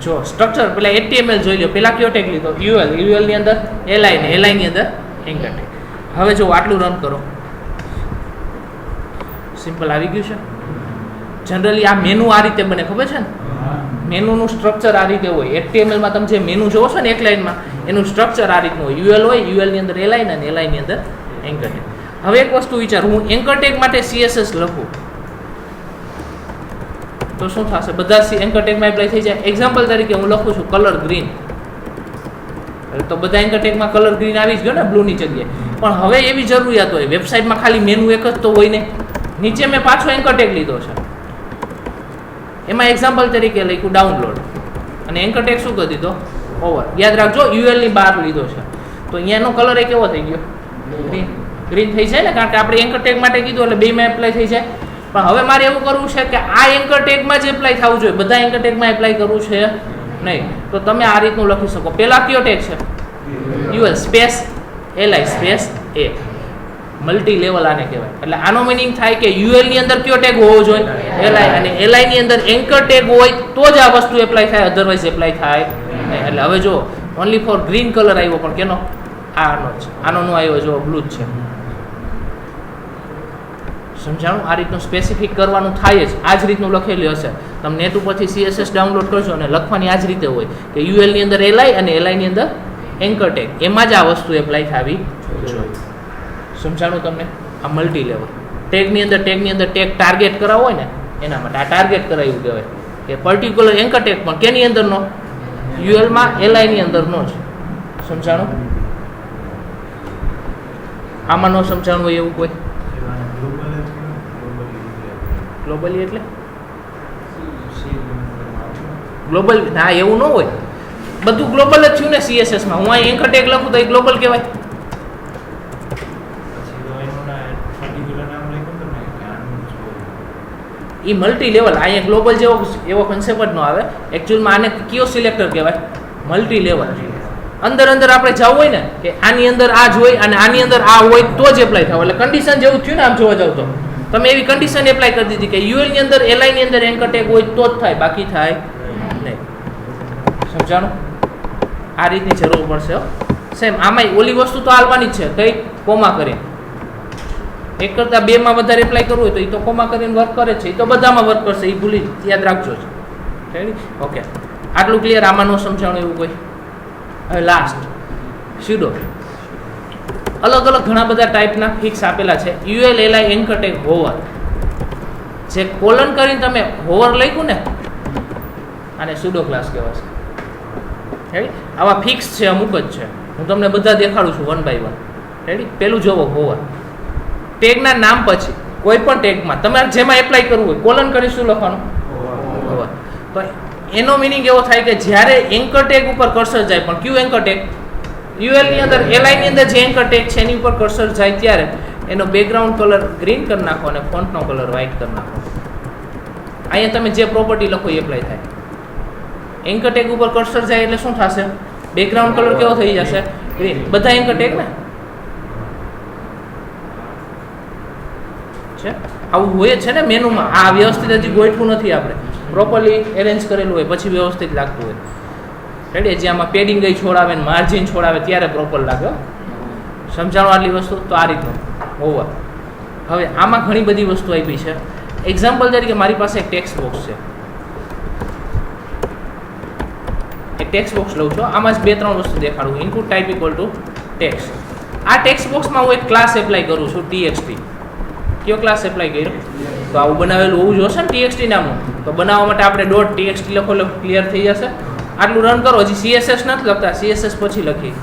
જો સ્ટ્રક્ચર પેલા HTML જોઈ લો. પેલા કયો ટેગ લીધો? UL ની અંદર li ને li ની અંદર એન્કર ટેગ. હવે જો આટલું રન કરો, સિમ્પલ આવી ગયું છે. જનરલી આ મેનુ આ રીતે બને, ખબર છે ને? મેનુનું સ્ટ્રક્ચર આ રીતે હોય. HTML માં તમે જે મેનુ જોવો છો ને એક લાઈનમાં, એનું સ્ટ્રક્ચર આ રીતનું હોય. UL હોય, UL ની અંદર li ને li ની અંદર એન્કર ટેગ. હવે એક વસ્તુ વિચાર, હું એન્કર ટેગ માટે CSS લખું તો શું થશે? બધા એન્કર ટેગમાં એપ્લાય થઈ જાય. એક્ઝામ્પલ તરીકે હું લખું છું કલર ગ્રીન, તો બધા એન્કર ટેગમાં કલર ગ્રીન આવી જ ગયો ને બ્લુની જગ્યાએ. પણ હવે એવી જરૂરિયાત હોય, વેબસાઇટમાં ખાલી મેનુ એક જ તો હોય ને, નીચે મેં પાછો એન્કર ટેગ લીધો છે, એમાં એક્ઝામ્પલ તરીકે લખ્યું ડાઉનલોડ, અને એન્કર ટેગ શું કરી દીધો? ઓવર. યાદ રાખજો, UL ની બહાર લીધો છે, તો અહીંયાનો કલર એ કેવો થઈ ગયો? ગ્રીન થઈ જાય ને, કારણ કે આપણે એન્કર ટેગ માટે કીધું એટલે બેમાં એપ્લાય થઈ જાય. પણ હવે મારે એવું કરવું છે કે આ એન્કર ટેગમાં જ એપ્લાય થવું જોઈએ, બધા એન્કર ટેગમાં એપ્લાય કરવું છે નહીં. તો તમે આ રીતનું લખી શકો. પહેલા કયો ટેગ છે? UL space li space a, multi level આને કહેવાય. એટલે આનો મીનિંગ થાય કે UL ની અંદર કયો ટેગ હોવો જોઈએ? li, અને li ની અંદર એન્કર ટેગ હોય તો જ આ વસ્તુ એપ્લાય થાય, અધરવાઇઝ એપ્લાય થાય નહીં. એટલે હવે જો ઓનલી ફોર ગ્રીન કલર આવ્યો, પણ કેનો? આનો જ. આનો નો આવ્યો, જો બ્લુ જ છે. સમજાણું? આ રીતનું સ્પેસિફિક કરવાનું થાય જ. આ જ રીતનું લખેલું હશે. તમે નેટ ઉપરથી CSS ડાઉનલોડ કરશો અને લખવાની આ જ રીતે હોય કે UL ની અંદર li અને li ની અંદર એન્કર ટેગ, એમાં જ આ વસ્તુ એપ્લાય થવી જોઈએ. સમજાણું તમને? આ મલ્ટી લેવલ ટેગની અંદર ટેગ ટાર્ગેટ કરાવવો હોય ને એના માટે આ ટાર્ગેટ કરાવ્યું કહેવાય કે પર્ટિક્યુલર એન્કર ટેગ પણ કેની અંદરનો? UL માં li ની અંદરનો જ. સમજાણું? આમાં ન સમજાણું હોય એવું કોઈ? ગ્લોબલી એટલે ગ્લોબલ ના, એવું ન હોય. બધું ગ્લોબલ જ થયું ને CSS માં. હું અહીં એન્કર ટેગ લખું તો એ ગ્લોબલ કહેવાય. એ મલ્ટી લેવલ. અહીંયા ગ્લોબલ જેવો એવો કન્સેપ્ટ જ ન આવે. એકચ્યુઅલમાં આને કયો સિલેક્ટર કહેવાય? Multi level. અંદર આપણે જવું હોય ને કે આની અંદર આ જ હોય અને આની અંદર આ હોય તો જ એપ્લાય થાય. એટલે કન્ડિશન જેવું થયું ને આમ જોવા જાવ તો તમે એવી કન્ડિશન એપ્લાય કરી દીધી કે UL ની અંદર li ની અંદર એન્કર ટેગ હોય તો જ થાય, બાકી થાય નહીં. સમજાણું? આ રીતની જરૂર પડશે. સેમ આમાંય ઓલી વસ્તુ તો હાલવાની જ છે, કઈ? કોમા કરીને. એક કરતાં બેમાં વધારે એપ્લાય કરવું હોય તો એ તો કોમા કરીને વર્ક કરે છે, એ તો બધામાં વર્ક કરશે, એ ભૂલી યાદ રાખજો જ. ઓકે, આટલું ક્લિયર? આમાં ન સમજાણું એવું કોઈ? હવે લાસ્ટ સ્યુડો. અલગ ઘણા બધા ટાઈપના ફિક્સ આપેલા છે. UL li એન્કર ટેગ હોવર, જે કોલન કરીને તમે હોવર લખ્યું ને, આને સ્યુડો ક્લાસ કહેવાય છે. આવા ફિક્સ છે, અમુક જ છે. હું તમને બધા દેખાડું છું વન બાય વન. રેડી? પેલું જોવો, હોવર. ટેગના નામ પછી કોઈ પણ ટેગમાં તમારે જેમાં એપ્લાય કરવું હોય કોલન કરી શું લખવાનું? હોવર. તો એનો મિનિંગ એવો થાય કે જ્યારે એન્કર ટેગ ઉપર કર્સર જાય, પણ કયું એન્કર ટેગ? UL ની અંદર li ની અંદર જે એન્કર ટેગ છે એની ઉપર કર્સર જાય ત્યારે એનો બેકગ્રાઉન્ડ કલર ગ્રીન કરી નાખો અને ફોન્ટનો કલર વ્હાઇટ કરી નાખો. અહીંયા તમે જે પ્રોપર્ટી લખો એ એપ્લાય થાય. એન્કર ટેગ ઉપર કર્સર જાય એટલે શું થશે? બેકગ્રાઉન્ડ કલર કેવો થઈ જશે? ગ્રીન. બધા એન્કર ટેગ ને છે, આવું હોય છે ને મેનુમાં. આ વ્યવસ્થિત હજી ગોઠવું નથી, આપણે પ્રોપરલી એરેન્જ કરેલું હોય પછી વ્યવસ્થિત લાગતું હોય. રેડી? જે આમાં પેડિંગ ગઈ છોડાવે ને માર્જિન છોડાવે ત્યારે પ્રોપર લાગે. સમજાણો આટલી વસ્તુ? તો આ રીતનું હોવર. હવે આમાં ઘણી બધી વસ્તુ આપી છે. એક્ઝામ્પલ તરીકે મારી પાસે એક ટેક્સ્ટ બોક્સ છે. એક ટેક્સ્ટ બોક્સ લઉં છું. આમાં જ 2-3 વસ્તુ દેખાડું. Input type equal two text. આ ટેક્સ્ટ બોક્સમાં હું એક ક્લાસ એપ્લાય કરું છું, TXT. કયો ક્લાસ એપ્લાય કર્યો? તો આવું બનાવેલું હોવું જોશે ને TXT નામનું. તો બનાવવા માટે આપણે .txt લખો એટલે ક્લિયર થઈ જશે. આટલું રન કરો. હજી CSS નથી લખતા, CSS પછી લખી.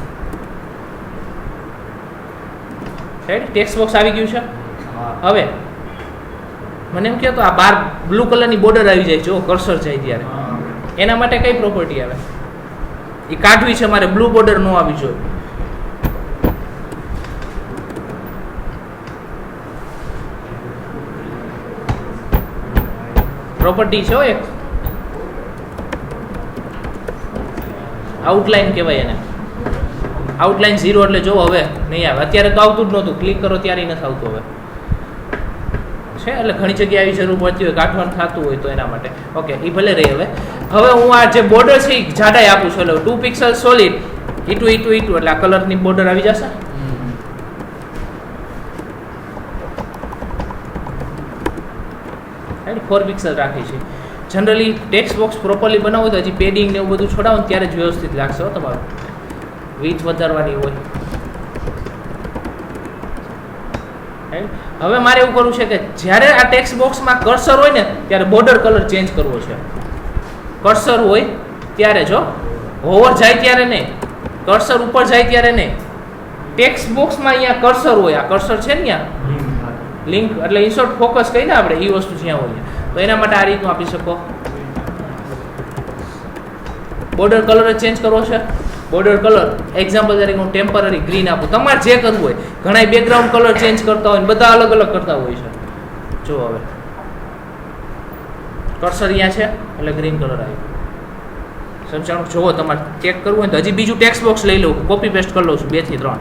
રાઈટ? ટેક્સ્ટ બોક્સ આવી ગયું છે. હવે મને એમ કહો તો આ બાર બ્લુ કલરની બોર્ડર આવી જાય, જો કર્સર જાય ત્યારે એના માટે કઈ પ્રોપર્ટી આવે? એ કાઢવી છે મારે, બ્લુ બોર્ડર ન આવી જોઈએ. પ્રોપર્ટી છે એક આઉટલાઈન કહેવાય એને. આઉટલાઈન 0 એટલે જો હવે નહીં આવે. અત્યારે તો આવતું જ નહોતું, ક્લિક કરો ત્યારે નથી આવતું હવે છે. એટલે ઘણી જગ્યાએ આવી જરૂર પડતી હોય, કાઢવાનું થતું હોય તો એના માટે. ઓકે, એ ભલે રહી. હવે હવે હું આ જે બોર્ડર છે એ જાડાઈ આપું છું એટલે 2 pixel solid E2 E2 E2 એટલે આ કલરની બોર્ડર આવી જશે. 4 પિક્સલ રાખી છે. જનરલી ટેક્સ્ટ બોક્સ પ્રોપરલી બનાવો તો હજી પેડિંગ ને એવું બધું છોડાવો ને ત્યારે જ વ્યવસ્થિત લાગશે તમારું. વીથ વધારવાની હોય. હવે મારે એવું કરવું છે કે જ્યારે આ ટેક્સ્ટ બોક્સમાં કર્સર હોય ને ત્યારે બોર્ડર કલર ચેન્જ કરવો છે. કર્સર હોય ત્યારે જો હોવર જાય ત્યારે નહીં, કર્સર ઉપર જાય ત્યારે નહીં. ટેક્સ્ટ બોક્સમાં અહીંયા કર્સર હોય, આ કર્સર છે ને ત્યાં લિંક એટલે ઇન્સર્ટ ફોકસ કહીને આપણે એ વસ્તુ જ્યાં હોય તો એના માટે આ રીતનું આપી શકો. બોર્ડર કલર ચેન્જ કરવો છે. બોર્ડર કલર એક્ઝામ્પલ તરીકે હું ટેમ્પરરી ગ્રીન આપું. તમારે જે કરવું હોય, ઘણા બેકગ્રાઉન્ડ કલર ચેન્જ કરતા હોય, બધા અલગ અલગ કરતા હોય છે. જો હવે કર્સર અહીંયા છે એટલે ગ્રીન કલર આવ્યો. સમજાણું? જોવો તમારે ચેક કરવું હોય તો હજી બીજું ટેક્સ્ટ બોક્સ લઈ લઉં, કોપી પેસ્ટ કરી લઉં છું 2 થી 3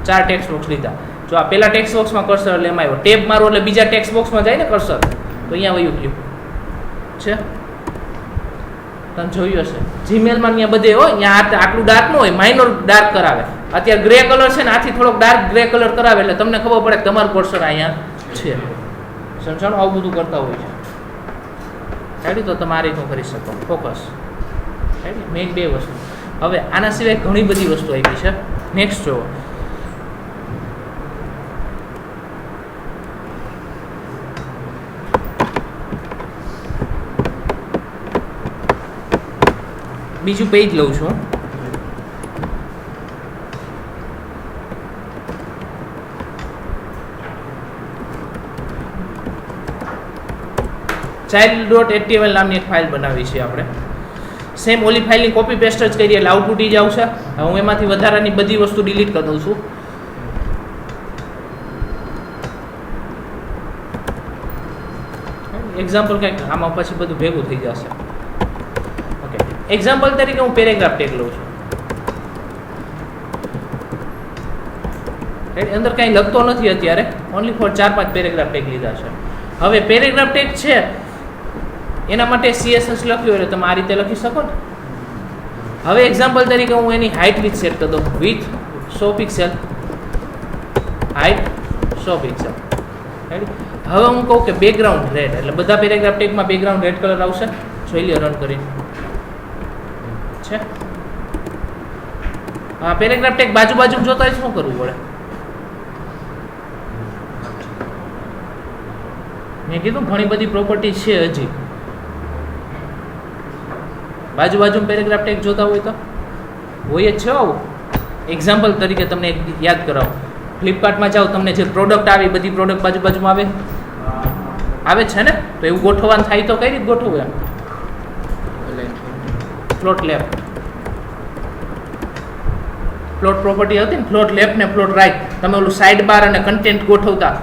4 ટેક્સ્ટ બોક્સ લીધા. જો આ પહેલા ટેક્સ્ટ બોક્સમાં કર્સર એટલે એમાં આવ્યો, ટેબ મારો એટલે બીજા ટેક્સ્ટ બોક્સમાં જાય ને કર્સર, તો અહીંયા વયું ગયું છે. તમે જોયું હશે જીમેલમાં અહીંયા બધે હોય, અહીંયા આટલું ડાર્ક ન હોય, માઇનોર ડાર્ક કરાવે. અત્યારે ગ્રે કલર છે ને આથી થોડોક ડાર્ક ગ્રે કલર કરાવે એટલે તમને ખબર પડે કે તમારું કર્સર અહીંયા છે. સમજાણું? આવું બધું કરતા હોય છે. રેડી? તો તમે આ રીતનું કરી શકો. ફોકસ મેઇન 2 વસ્તુ. હવે આના સિવાય ઘણી બધી વસ્તુ આપી છે. નેક્સ્ટ જોવો. બીજું પેજ લઉં છું. child.html નામની એક ફાઇલ બનાવી છે આપણે. સેમ ઓલી ફાઇલની કોપી પેસ્ટ જ કરીએ એટલે આઉટપુટ જ આવશે. હું એમાંથી વધારાની બધી વસ્તુ ડિલીટ કરી દઉં છું. એક્ઝામ્પલ કંઈક આમાં પછી બધું ભેગું થઈ જશે. ઓકે, એક્ઝામ્પલ તરીકે હું પેરેગ્રાફ ટેગ લઉં છું. અંદર કાંઈ લખતો નથી અત્યારે, ઓનલી ફોર 4-5 પેરેગ્રાફ ટેગ લીધા છે. હવે પેરેગ્રાફ ટેગ છે એના માટે CSS લખ્યું એટલે તમે આ રીતે લખી શકો ને. હવે એક્ઝામ્પલ તરીકે હું એની હાઇટ વિથ સેટ કરી દઉં, વિથ 100 પિક્સેલ, હાઇટ 100 પિક્સેલ. હવે હું કહું કે બેકગ્રાઉન્ડ રેડ, એટલે બધા પેરેગ્રાફ ટેગમાં બેકગ્રાઉન્ડ રેડ કલર આવશે. જોઈ લ્યો રન કરીને છે. હા, પેરેગ્રાફ ટેગ બાજુ જોતા હોય શું કરવું પડે? મેં કીધું ઘણી બધી પ્રોપર્ટી છે હજી. બાજુ પેરેગ્રાફ ટેગ જોતા હોય તો હોય જ છે. આવું એક્ઝામ્પલ તરીકે તમને યાદ કરાવો. ફ્લિપકાર્ટમાં જાઓ, તમને જે પ્રોડક્ટ આવે બધી પ્રોડક્ટ બાજુમાં આવે છે ને, તો એવું ગોઠવવાનું થાય તો કઈ રીતે ગોઠવવું? એમ ફ્લોટ લેફ્ટ, ફ્લોટ પ્રોપર્ટી હતી ને, ફ્લોટ લેફ્ટ ને ફ્લોટ રાઈટ. તમે ઓલું સાઇડ બાર અને કન્ટેન્ટ ગોઠવતા,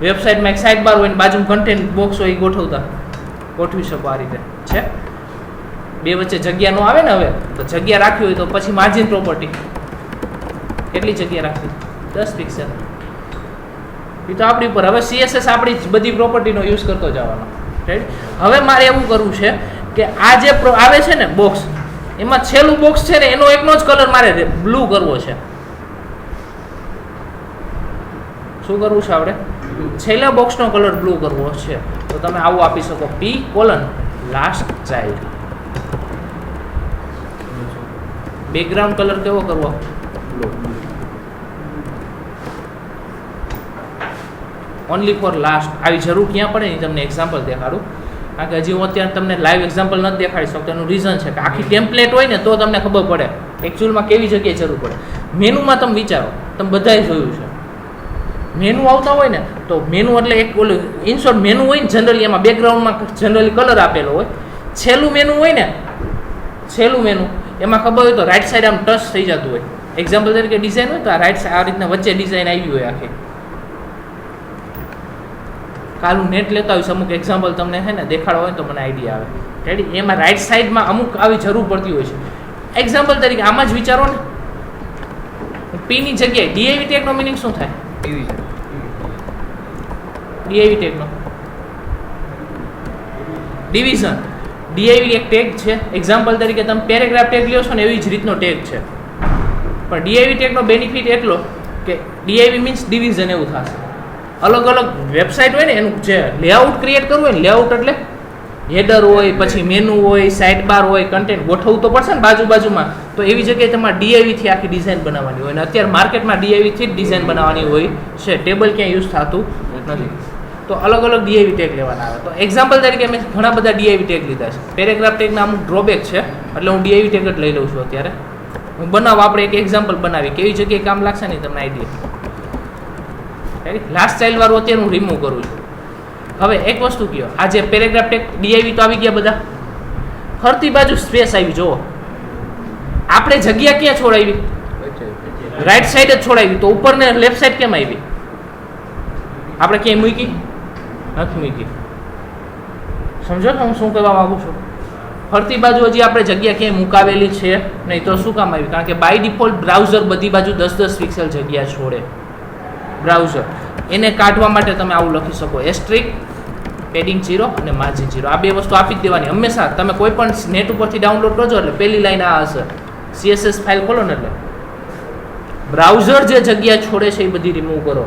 વેબસાઇટમાં એક સાઇડ બાર હોય ને બાજુમાં કન્ટેન્ટ બોક્સ હોય, ગોઠવી શકો આ રીતે છે. 2 વચ્ચે જગ્યા નો આવે ને. હવે તો જગ્યા રાખવી હોય તો પછી માર્જિન પ્રોપર્ટી, કેટલી જગ્યા રાખવી? 10 પિક્સેલ. એ તો આપણી ઉપર. હવે CSS આપણી બધી પ્રોપર્ટીનો યુઝ કરતો જવાનો. રાઈટ? હવે મારે એવું કરવું છે કે આ જે આવે છે ને બોક્સ, એમાં છેલ્લું બોક્સ છે ને એનો એકનો જ કલર મારે બ્લુ કરવો છે. શું કરવું છે આપણે? છેલ્લા બોક્સનો કલર બ્લુ કરવો છે. તો તમે આવું આપી શકો, P: last child. Background colour કેવો કરવો? બ્લુ. Only for last. આવી જરૂર ક્યાં પડે ને તમને એક્ઝામ્પલ દેખાડું. કારણ કે હજી હું અત્યારે તમને લાઈવ એક્ઝામ્પલ નથી દેખાડી શકતો. એનું રીઝન છે કે આખી ટેમ્પલેટ હોય ને તો તમને ખબર પડે એકચ્યુઅલમાં કેવી જગ્યાએ જરૂર પડે. મેનુમાં તમે વિચારો, તમે બધાએ જોયું છે મેનુ આવતા હોય ને, તો મેનુ એટલે એક ઓલું ઇનશોર્ટ મેનુ હોય ને જનરલી, એમાં બેકગ્રાઉન્ડમાં જનરલી કલર આપેલો હોય. છેલ્લું મેનુ હોય ને, છેલ્લું મેનુ એમાં ખબર હોય તો રાઈટ સાઈડ આમ ટચ થઈ જતું હોય. એક્ઝામ્પલ તરીકે ડિઝાઇન હોય તો આ રાઈટ સાઈડ આ રીતના વચ્ચે ડિઝાઇન આવી હોય આખી. કાલું નેટ લેતા હોય અમુક એક્ઝામ્પલ તમને છે ને દેખાડવા હોય તો મને આઈડિયા આવે. રેડી? એમાં રાઈટ સાઈડમાં અમુક આવી જરૂર પડતી હોય છે. એક્ઝામ્પલ તરીકે આમાં જ વિચારો ને, પીની જગ્યાએ ડીઆઈવી ટેગનો મિનિંગ શું થાય? ડીઆઈવી ટેગનો ડિવિઝન. ડીઆઈવી એક ટેગ છે. એક્ઝામ્પલ તરીકે તમે પેરેગ્રાફ ટેગ લ્યો છો ને એવી જ રીતનો ટેગ છે, પણ ડીઆઈવી ટેગનો બેનિફિટ એટલો કે ડીઆઈવી મીન્સ ડિવિઝન એવું થશે. અલગ અલગ વેબસાઇટ હોય ને એનું જે લેઆઉટ ક્રિએટ કરવું હોય ને, લેઆઉટ એટલે હેડર હોય, પછી મેનુ હોય, સાઇડ બાર હોય, કન્ટેન્ટ ગોઠવવું તો પડશે ને બાજુમાં. તો એવી જગ્યાએ તમારે ડીઆઈવીથી આખી ડિઝાઇન બનાવવાની હોય, અને અત્યારે માર્કેટમાં ડીઆઈવીથી જ ડિઝાઇન બનાવવાની હોય છે, ટેબલ ક્યાંય યુઝ થતું નથી. તો અલગ અલગ ડીઆઈવી ટેગ લેવાના આવે. તો એક્ઝામ્પલ તરીકે મેં ઘણા બધા ડીઆઈવી ટેગ લીધા છે. પેરેગ્રાફ ટેગના અમુક ડ્રોબેક છે, એટલે હું ડીઆઈવી ટેગ જ લઈ લઉં છું અત્યારે. હું આપણે એક એક્ઝામ્પલ બનાવી કેવી જગ્યાએ કામ લાગશે ને તમને આઈડિયા. લાસ્ટ ચાઇલ્ડ વાળું અત્યારે હું રિમૂવ કરું છું. હવે એક વસ્તુ કહો, આ જે પેરેગ્રાફ ટેગ ડીઆઈવી તો આવી ગયા બધા, ફરતી બાજુ સ્પેસ આવી. જુઓ આપણે જગ્યા ક્યાં છોડાવી? રાઈટ સાઈડ જ છોડાવી, તો ઉપર ને લેફ્ટ સાઈડ કેમ આવી? આપણે ક્યાંય મૂકી નથી મૂકી. સમજો ને હું શું કહેવા માંગુ છું? ફરતી બાજુ હજી આપણે જગ્યા ક્યાંય મુકાવેલી છે નહીં, તો શું કામ આવી? કારણ કે બાય ડિફોલ્ટ બ્રાઉઝર બધી બાજુ 10-10 પિક્સેલ જગ્યા છોડે. બ્રાઉઝર એને કાઢવા માટે તમે આવું લખી શકો, એસ્ટ્રિક પેડિંગ 0 અને માર્જિન 0. આ બે વસ્તુ આપી જ દેવાની હંમેશા. તમે કોઈ પણ નેટ ઉપરથી ડાઉનલોડ કરજો એટલે પહેલી લાઈન આ હશે, CSS ફાઇલ ખોલો ને એટલે બ્રાઉઝર જે જગ્યા છોડે છે એ બધી રિમૂવ કરો,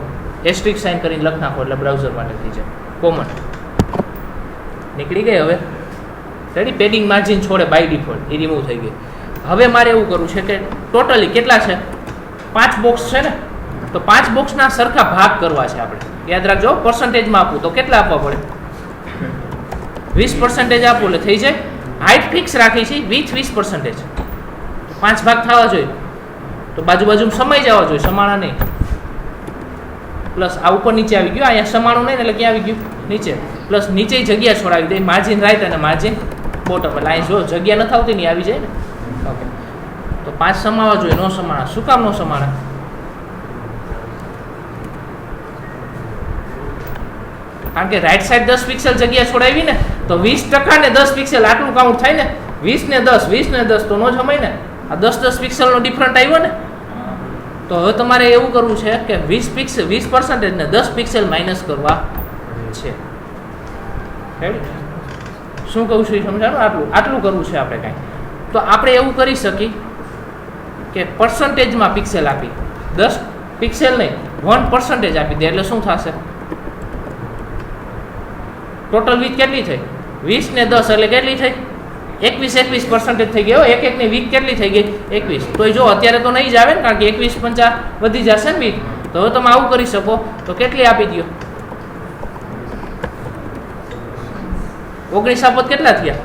એસ્ટ્રિક સાઇન કરીને લખ નાખો એટલે બ્રાઉઝર માટે થઈ જાય. કોમન નીકળી ગઈ. હવે રેડી, પેડિંગ માર્જિન છોડે બાય ડિફોલ્ટ એ રિમૂવ થઈ ગઈ. હવે મારે એવું કરવું છે કે ટોટલી કેટલા છે? 5 બોક્સ છે ને, તો 5 બોક્સના સરખા ભાગ કરવા છે આપણે. યાદ રાખજો, પર્સન્ટેજમાં આપવું તો કેટલા આપવા પડે? 20% આપવું એટલે થઈ જાય. હાઇટ ફિક્સ રાખી છે વિથ 20%. 5 ભાગ થવા જોઈએ, તો બાજુ સમાઈ જવા જોઈએ, સમાણા નહીં. પ્લસ આ ઉપર નીચે આવી ગયું, અહીંયા સમાણું નહીં એટલે ક્યાં આવી ગયું? નીચે. પ્લસ નીચે જગ્યા છોડાવી દે, માર્જિન રાઈટ અને માર્જિન બોટમ. એટલે અહીં જો જગ્યા નથી આવતી નહીં આવી જાય ને. ઓકે, તો 5 સમાવા જોઈએ, નો સમાણા. શું કામ નો સમાણા? કારણ કે રાઈટ સાઈડ 10 પિક્સેલ જગ્યા છોડાવી ને, તો 20% ને 10 પિક્સેલ આટલું કાઉન્ટ થાય ને. 20 ને 10 20 ને 10 તો નો જમાય ને. આ 10 પિક્સેલનો ડિફરન્ટ આવ્યો ને. તો હવે તમારે એવું કરવું છે કે 20% ને 10 પિક્સેલ માઇનસ કરવા છે. શું કહું છું એ સમજાણું? આટલું કરવું છે આપણે કાંઈ. તો આપણે એવું કરી શકીએ કે પર્સન્ટેજમાં પિક્સેલ આપી, 10 પિક્સેલ નહીં 1% આપી દે એટલે શું થશે? ટોટલ વીથ કેટલી થઈ? 20 ને 10 એટલે કેટલી થઈ? 21% થઈ ગયો. એક ની વીક કેટલી થઈ ગઈ? 21. તો જો અત્યારે તો નહીં જ આવે ને, કારણ કે 21 50 વધી જશે ને વીક. તો હવે તમે આવું કરી શકો તો કેટલી આપી દો? 19 આપો કેટલા થયા?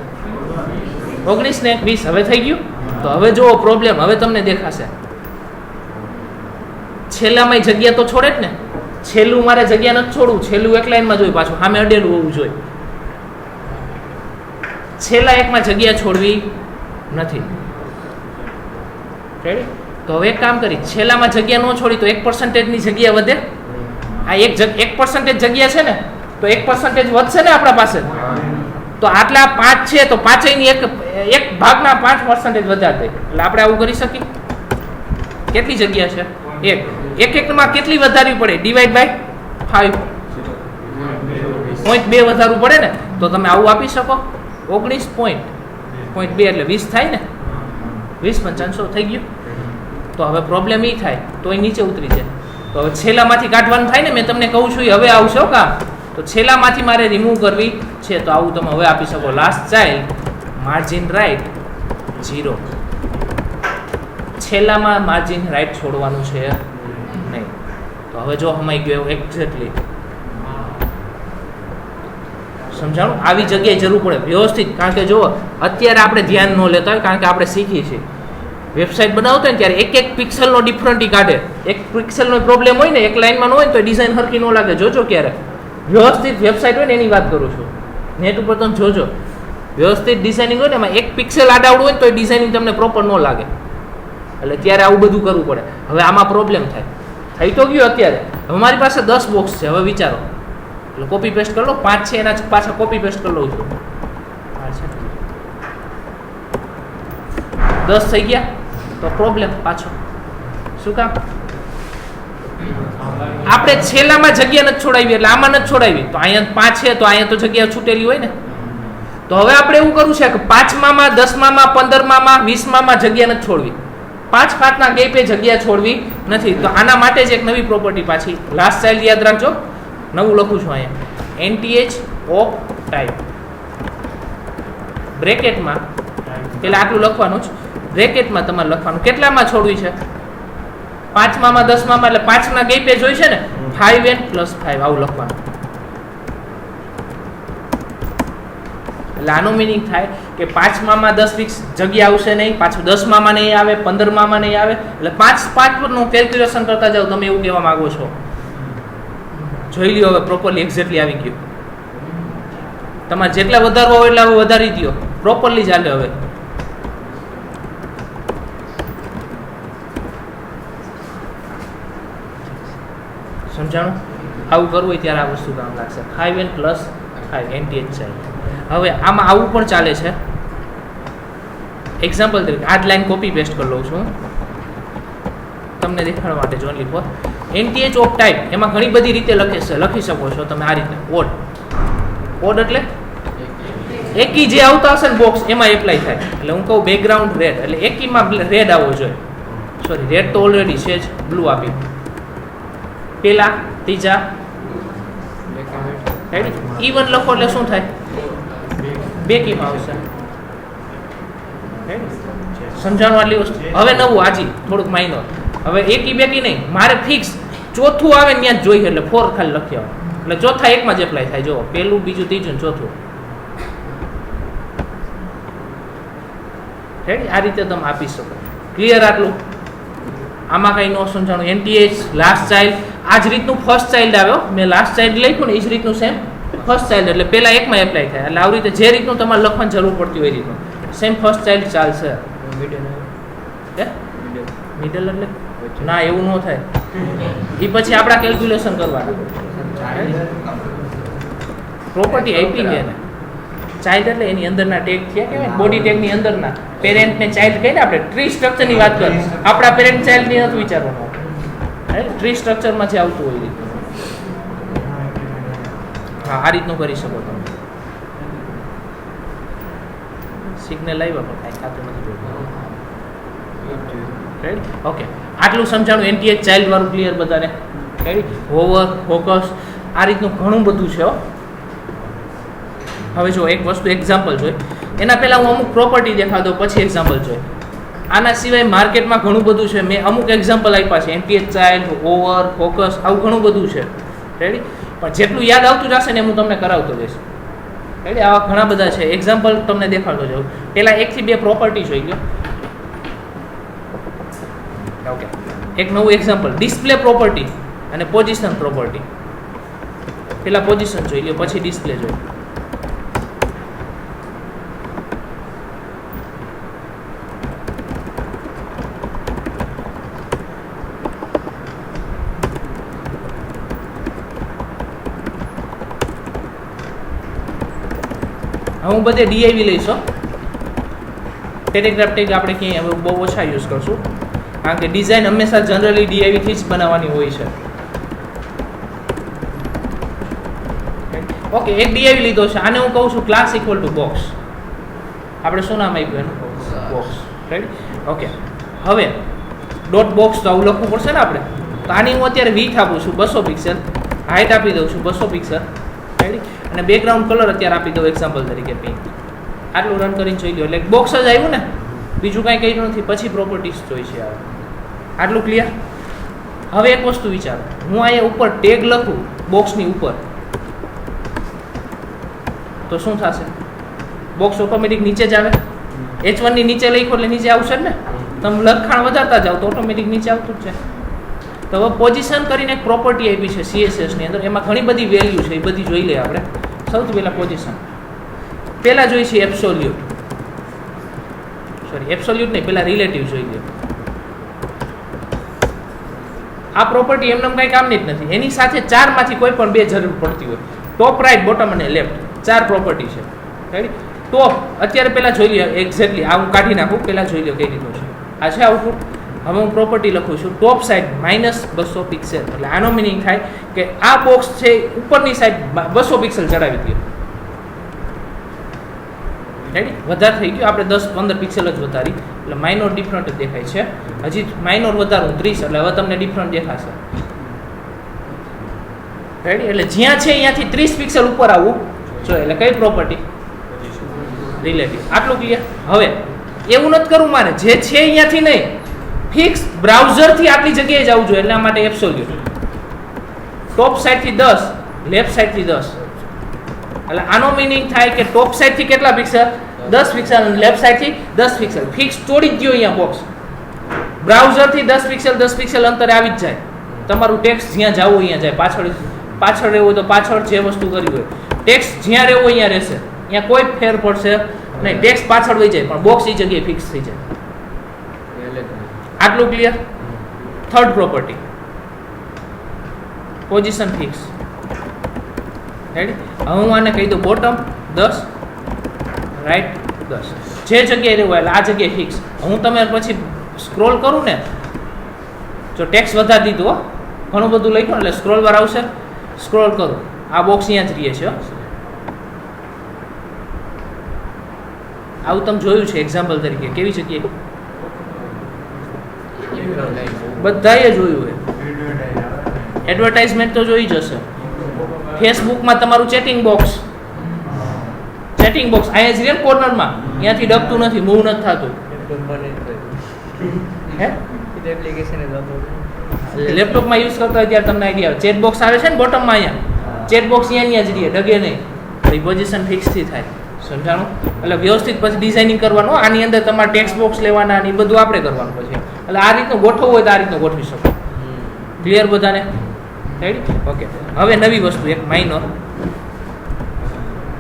19 ને 20 હવે થઈ ગયું. તો હવે જુઓ પ્રોબ્લેમ હવે તમને દેખાશે. છેલ્લામાં જગ્યા તો છોડે જ ને. છેલ્લું મારે જગ્યા નથી છોડવું, છેલ્લું એક લાઈનમાં જોઈ, પાછું સામે અડેલું હોવું જોઈએ. છેલ્લા એકમાં જગ્યા છોડવી નથી. રેડી? તો હવે એક કામ કરી, છેલ્લામાં જગ્યા ન છોડી તો 1% ની જગ્યા વધે. આ 1% જગ્યા છે ને, તો 1% વધશે ને આપણા પાસે. તો આટલા 5 છે તો 5 ની એક ભાગના 5% વધારે થાય. એટલે આપણે આવું કરી શકીએ. કેટલી જગ્યા છે? એકમાં કેટલી વધારવી પડે? Divide by 5. 0.2 વધારવું પડે ને. તો તમે આવું આપી શકો. 19.2 એટલે 20 થાય ને. 20 500 થઈ ગયું. તો હવે પ્રોબ્લેમ એ થાય તો એ નીચે ઉતરી જાય. તો હવે છેલ્લામાંથી કાઢવાનું થાય ને. મેં તમને કહું છું હવે આવશે કામ. તો છેલ્લામાંથી મારે રિમૂવ કરવી છે, તો આવું તમે હવે આપી શકો. Last child margin right 0. છેલ્લામાં માર્જિન રાઈટ છોડવાનું છે નહીં. તો હવે જો હમાઈ ગયો એક્ઝેક્ટલી. સમજાણું? આવી જગ્યાએ જરૂર પડે વ્યવસ્થિત. કારણ કે જો અત્યારે આપણે ધ્યાન ન લેતા હોય, કારણ કે આપણે શીખીએ છીએ. વેબસાઇટ બનાવતા હોય ને ત્યારે એક પિક્સેલનો ડિફરન્ટ કાઢે. એક પિક્સેલનો પ્રોબ્લેમ હોય ને, એક લાઈનમાં ન હોય ને તો ડિઝાઇન હરખી ન લાગે. જોજો ક્યારે વ્યવસ્થિત વેબસાઇટ હોય ને એની વાત કરું છું. નેટ ઉપર તમે જોજો, વ્યવસ્થિત ડિઝાઇનિંગ હોય ને એમાં એક પિક્સેલ આડાવડું હોય ને તો એ ડિઝાઇનિંગ તમને પ્રોપર ન લાગે. એટલે ત્યારે આવું બધું કરવું પડે. હવે આમાં પ્રોબ્લેમ થાય. થઈ તો ગયું અત્યારે. હવે મારી પાસે 10 બોક્સ છે. હવે વિચારો, એટલે કોપી પેસ્ટ કરી લો. 5 છે એના પાછા કોપી પેસ્ટ કરી લઉં છું. 10 થઈ ગયા તો પ્રોબ્લેમ પાછો. શું કામ? આપણે છેલ્લામાં જગ્યા નથી છોડાવી, એટલે આમાં નથી છોડાવી. તો અહીંયા 5 છે તો અહીંયા તો જગ્યા છૂટેલી હોય ને. તો તો હવે આપણે એવું કરવું છે કે 5માં 10માં 15માં 20માં જગ્યા નથી છોડવી, 5 ગેપે જગ્યા છોડવી નથી. તો આના માટે જ એક નવી પ્રોપર્ટી પાછી લાસ્ટ ચાઇલ્ડ યાદ રાખજો, નવું લખું છું અહીંયા, NTH ઓફ ટાઈપ બ્રેકેટમાં પેલા આટલું લખવાનું જ, બ્રેકેટમાં તમારે લખવાનું કેટલામાં છોડવી છે, 5માં 10માં, એટલે 5ના ગેપે જોઈ છે ને 5n + 5 આવું લખવાનું. એટલે આનો મિનિંગ થાય કે 5માં 10 ફિક્સ જગ્યા આવશે નહીં, પાછું 10માં નહીં આવે, 15માં નહીં આવે, એટલે 5 નું કેલ્ક્યુલેશન કરતા જાવ તમે, એવું કહેવા માંગો છો. જોઈ લ્યો હવે પ્રોપરલી એક્ઝેક્ટલી આવી ગયું. તમારે જેટલા વધારવા હોય એટલા વધારી દો, પ્રોપરલી ચાલે. હવે સમજાણું? આવું કરવું હોય ત્યારે આ વસ્તુ કામ લાગશે. 5n + 5 NTH ચાલે. હવે આમાં આવું પણ ચાલે છે. એક્ઝામ્પલ તરીકે આ જ લાઈન કોપી પેસ્ટ કરી લઉં છું તમને દેખાડવા માટે, જ only for NTH of type. એમાં ઘણી બધી રીતે લખી શકો છો તમે આ રીતે. ઓડ એટલે એકી જે આવતા હશે ને બોક્સ એમાં એપ્લાય થાય. એટલે હું કહું બેકગ્રાઉન્ડ રેડ, એટલે એકીમાં રેડ આવવો જોઈએ. સોરી, રેડ તો ઓલરેડી છે જ, બ્લુ આપી. પેલા ત્રીજા ઇવન લખો એટલે શું થાય, બેકીમાં આવશે. સમજાણું આટલી વસ્તુ? હવે નવું આજી થોડુંક માઇનર. હવે એકી બેકી નહીં, મારે ફિક્સ ચોથું આવે ત્યાં જ જોઈએ, એટલે 4 ખાલી લખી આવે, એટલે ચોથા એકમાં જ એપ્લાય થાય. જો પેલું, બીજું, ત્રીજું, ચોથું. રેડી? આ રીતે તમે આપી શકો. ક્લિયર આટલું? આમાં કઈ ન સમજાણું. NTH લાસ્ટ ચાઇલ્ડ આ જ રીતનું ફર્સ્ટ ચાઇલ્ડ આવ્યો, મેં લાસ્ટ ચાઇલ્ડ લખ્યું ને એ જ રીતનું સેમ ફર્સ્ટ ચાઇલ્ડ, એટલે પેલા એકમાં એપ્લાય થાય. એટલે આવી રીતે જે રીતનું તમારે લખવાની જરૂર પડતી હોય એ રીતનું સેમ ફર્સ્ટ ચાઇલ્ડ ચાલશે. મિડલ એટલે ના, એવું ન થાય. એ પછી આપણા કેલ્ક્યુલેશન કરવાના. પ્રોપર્ટી આપી છે ને ચાઇલ્ડ, એટલે એની અંદરના ટેગ થયા કહેવાય, બોડી ટેગની અંદરના પેરેન્ટ ને ચાઇલ્ડ કહીને આપણે ટ્રી સ્ટ્રક્ચરની વાત કરીએ. આપણા પેરેન્ટ ચાઇલ્ડની નથી વિચારવાનું, ટ્રી સ્ટ્રક્ચરમાં જે આવતું હોય એ રીતનું. હા, આ રીતનું કરી શકો તમે. સિગ્નલ આવ્યા પણ કાંઈ ખાતું નથી. ઓકે, આટલું સમજાણું. NTH ચાઇલ્ડ વાળું ક્લિયર બધાને? હોવર, ફોકસ, આ રીતનું ઘણું બધું છે. હવે જો એક વસ્તુ એક્ઝામ્પલ જોઈએ, એના પહેલાં હું અમુક પ્રોપર્ટી દેખાડ દઉં, પછી એક્ઝામ્પલ જોઈએ. આના સિવાય માર્કેટમાં ઘણું બધું છે. મેં અમુક એક્ઝામ્પલ આપ્યા છે, NTH ચાઇલ્ડ, ઓવર, ફોકસ, આવું ઘણું બધું છે. રેડી? પણ જેટલું યાદ આવતું જશે ને હું તમને કરાવતો જઈશ. રેડી? આવા ઘણા બધા છે. એક્ઝામ્પલ તમને દેખાડતો જાઉં. પહેલાં 1 થી 2 પ્રોપર્ટી જોઈ લો. ઓકે, એક નવું એક્ઝામ્પલ, ડિસ્પ્લે પ્રોપર્ટી અને પોઝિશન પ્રોપર્ટી. પહેલાં પોઝિશન જોઈ લો, પછી ડિસ્પ્લે જોઈ. હું બધે DIV લઈશું. પેરેગ્રાફ ટેગ આપણે ક્યાંય હવે બહુ ઓછા યુઝ કરશું, કારણ કે ડિઝાઇન હંમેશા જનરલી DIV થી જ બનાવવાની હોય છે. ઓકે, એક DIV લીધો છે. આને હું કહું છું ક્લાસ ઇક્વલ ટુ બોક્સ. આપણે શું નામ આપ્યું એનું? બોક્સ. રાઈટ? ઓકે, હવે ડોટ બોક્સ તો આવું લખવું પડશે ને આપણે. તો આની હું અત્યારે વિડ્થ આપું છું 200 પિક્સેલ, હાઇટ આપી દઉં છું 200 પિક્સેલ. રાઈટ? અને બેકગ્રાઉન્ડ કલર અત્યારે આપી દઉં એક્ઝામ્પલ તરીકે પિંક. આટલું રન કરીને જોઈ લો, એટલે બોક્સ જ આવ્યું ને, બીજું કાંઈ કર્યું નથી. પછી પ્રોપર્ટીઝ જોઈ છે. આટલું ક્લિયર? હવે એક વસ્તુ વિચારો, હું અહીંયા ઉપર ટેગ લખું બોક્સની ઉપર, તો શું થશે? બોક્સ ઓટોમેટિક નીચે જ આવે. H1 ની નીચે લખો એટલે નીચે આવશે ને. તમે લખાણ વધારતા જાઓ તો ઓટોમેટિક નીચે આવતું જ છે. તો હવે પોઝિશન કરીને એક પ્રોપર્ટી આપી છે CSS ની અંદર, એમાં ઘણી બધી વેલ્યુ છે, એ બધી જોઈ લઈએ આપણે. સૌથી પહેલાં પોઝિશન, પહેલાં જોઈ છે એબ્સોલ્યુટ, સોરી એબ્સોલ્યુટ નહીં, પહેલાં રિલેટિવ જોઈ લો. આ પ્રોપર્ટી એમને કંઈ કામની જ નથી. એની સાથે 4 માંથી કોઈ પણ 2 જરૂર પડતી હોય. ટોપ, રાઈટ, બોટમ અને લેફ્ટ, 4 પ્રોપર્ટી છે. રાઈટ? ટોપ અત્યારે પહેલાં જોઈ લો એક્ઝેક્ટલી, આ હું કાઢી નાખું, પહેલાં જોઈ લો કઈ રીતનું છે. આ છે આઉટપુટ. હવે હું પ્રોપર્ટી લખું છું ટોપ સાઈડ -200 પિક્સેલ, એટલે આનો મિનિંગ થાય કે આ બોક્સ છે ઉપરની સાઈડ 200 પિક્સેલ ચડાવી દો. રેડી વધારે થઈ ગયું, આપણે 10-15 પિક્સેલ જ વધારી એટલે માઇનોર ડિફરન્ટ જ દેખાય છે. હજી માઇનોર વધારું 30 એટલે હવે તમને ડિફરન્ટ દેખાશે. રેડી એટલે જ્યાં છે અહીંયાથી 30 પિક્સેલ ઉપર આવવું જોઈએ. એટલે કઈ પ્રોપર્ટી? રિલેટિવ. આટલું ક્લિયર? હવે એવું નથી કરવું મારે, જે છે અહીંયાથી નહીં, ફિક્સ બ્રાઉઝરથી આટલી જગ્યાએ જવું જોઈએ. એટલા માટે એબ્સોલ્યુટ ટોપ સાઈડથી 10, લેફ્ટ સાઈડથી 10. એટલે આનો મિનિંગ થાય કે ટોપ સાઈડથી કેટલા પિક્સેલ? 10 પિક્સેલ અને લેફ્ટ સાઈડથી 10 પિક્સેલ. ફિક્સ તોડી જ ગયો અહીંયા બોક્સ. બ્રાઉઝરથી 10 પિક્સેલ અંતરે આવી જ જાય. તમારું ટેક્સ્ટ જ્યાં જવું અહીંયા જાય. પાછળ રહેવું હોય તો પાછળ જે વસ્તુ કરવી હોય. ટેક્સ્ટ જ્યાં રહેવું અહીંયા રહેશે. અહીંયા કોઈ ફેર પડશે નહીં. ટેક્સ્ટ પાછળ વહી જાય પણ બોક્સ એ જગ્યાએ ફિક્સ થઈ જાય. આટલું clear? Third property position fix. Ready? હવે હું આને કહી દઉં બોટમ 10, રાઈટ 10. જે જગ્યાએ રહેવું એટલે આ જગ્યાએ ફિક્સ. હું તમે પછી સ્ક્રોલ કરું ને, જો ટેક્સ્ટ વધારી દીધું ઘણું બધું લખ્યું એટલે સ્ક્રોલ બાર આવશે. સ્ક્રોલ કરું, આ બોક્સ અહીંયા જ રહે છે. આવું તમે જોયું છે એક્ઝામ્પલ તરીકે કેવી જગ્યાએ? બધાએ જોયું હોય. એડવર્ટાઇઝમેન્ટ તો જોઈ જશે. ફેસબુકમાં તમારું ચેટિંગ બોક્સ અહીંયા જ રહે કોર્નરમાં, ત્યાંથી ડગતું નથી, મૂવ નથી થતું. હે લેપટોપમાં યુઝ કરતા હોય ત્યારે તમને આઈડિયા આવે. ચેટ બોક્સ આવે છે ને બોટમમાં, અહીંયા ચેટ બોક્સ અહીંયા જ રહે, ડગે નહીં. એ પોઝિશન ફિક્સથી થાય. સમજાણું? એટલે વ્યવસ્થિત પછી ડિઝાઇનિંગ કરવાનું. આની અંદર તમારે ટેક્સ્ટ બોક્સ લેવાના અને એ બધું આપણે કરવાનું પછી. એટલે આ રીતનું ગોઠવવું હોય તો આ રીતનું ગોઠવી શકો. ક્લિયર બધાને? રેડી? ઓકે. હવે નવી વસ્તુ એક માઇનોર.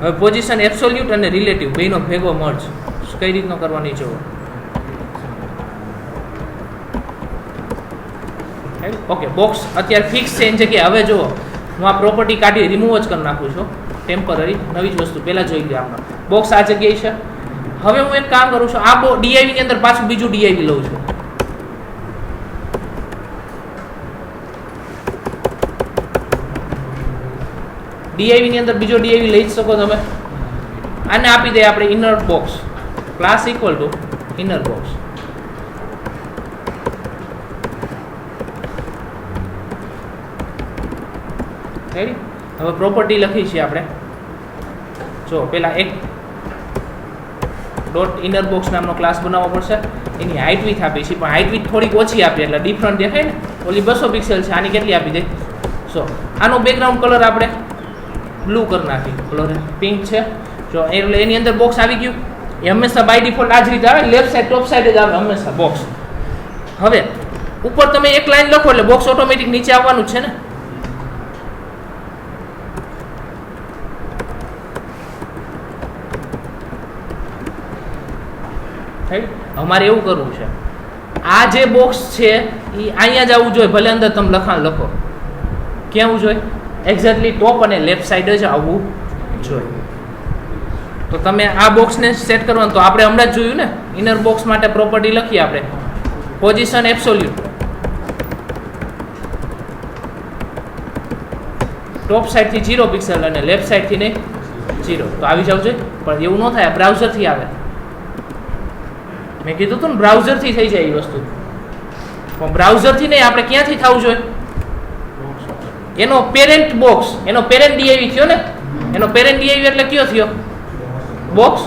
હવે પોઝિશન એબ્સોલ્યુટ અને રિલેટિવ બેનો ભેગો મર્જ કઈ રીતનો કરવાની જોવો. ઓકે, બોક્સ અત્યારે ફિક્સ છે એની જગ્યાએ હવે જુઓ હું આ પ્રોપર્ટી કાઢી રિમૂવ જ કરી નાખું છું. ટેમ્પરરી નવી જ વસ્તુ પહેલાં જોઈ લે. આપણે બોક્સ આ જગ્યાએ છે. હવે હું એક કામ કરું છું, આ ડીઆઈવી ની અંદર પાછું બીજું ડીઆઈવી લઉં છું. ડીઆઈવી ની અંદર બીજો ડીઆઈવી લઈ જ શકો તમે. આને આપી દે આપણે inner box, class equal to inner box. Ready? હવે પ્રોપર્ટી લખી છે આપણે. જો પેલા એક ડોટ ઇનર બોક્સ નામનો ક્લાસ બનાવવો પડશે. એની હાઇટ વિથ આપી છે પણ હાઇટ વિથ થોડીક ઓછી આપી એટલે ડિફરન્ટ દેખાય ને. ઓલી 200 પિક્સેલ છે, આની કેટલી આપી દે 100. આનો બેકગ્રાઉન્ડ કલર આપણે બ્લુ કરી નાખી, કલર પિંક છે. જો એટલે એની અંદર બોક્સ આવી ગયું. એ હંમેશા બાય ડિફોલ્ટ આ જ રીતે આવે, લેફ્ટ સાઈડ ટોપ સાઈડ જ આવે હંમેશા બોક્સ. હવે ઉપર તમે એક લાઈન લખો એટલે બોક્સ ઓટોમેટિક નીચે આવવાનું છે ને. અમારે એવું કરવું છે, આ જે બોક્સ છે એ અહીંયા જ આવવું જોઈએ. ભલે અંદર તમે લખાણ લખો, ક્યાં આવવું જોઈએ? એક્ઝેક્ટલી ટોપ અને લેફ્ટ સાઈડ જ આવવું જોઈએ. તો તમે આ બોક્સને સેટ કરવાનું તો આપણે હમણાં જ જોયું ને. ઇનર બોક્સ માટે પ્રોપર્ટી લખીએ આપણે, પોઝિશન એબ્સોલ્યુટ, ટોપ સાઈડથી 0 પિક્સેલ અને લેફ્ટ સાઈડથી નહીં 0. તો આવી જવું જોઈએ. પણ એવું ન થાય, બ્રાઉઝરથી આવે. મેં કીધું હતું ને બ્રાઉઝરથી થઈ જાય એ વસ્તુ. પણ બ્રાઉઝરથી નહીં, આપણે ક્યાંથી થવું જોઈએ? એનો પેરેન્ટ બોક્સ, એનો પેરેન્ટ ડીઆઈવી થયો ને. એનો પેરેન્ટ ડીઆઈવી એટલે કયો થયો? બોક્સ.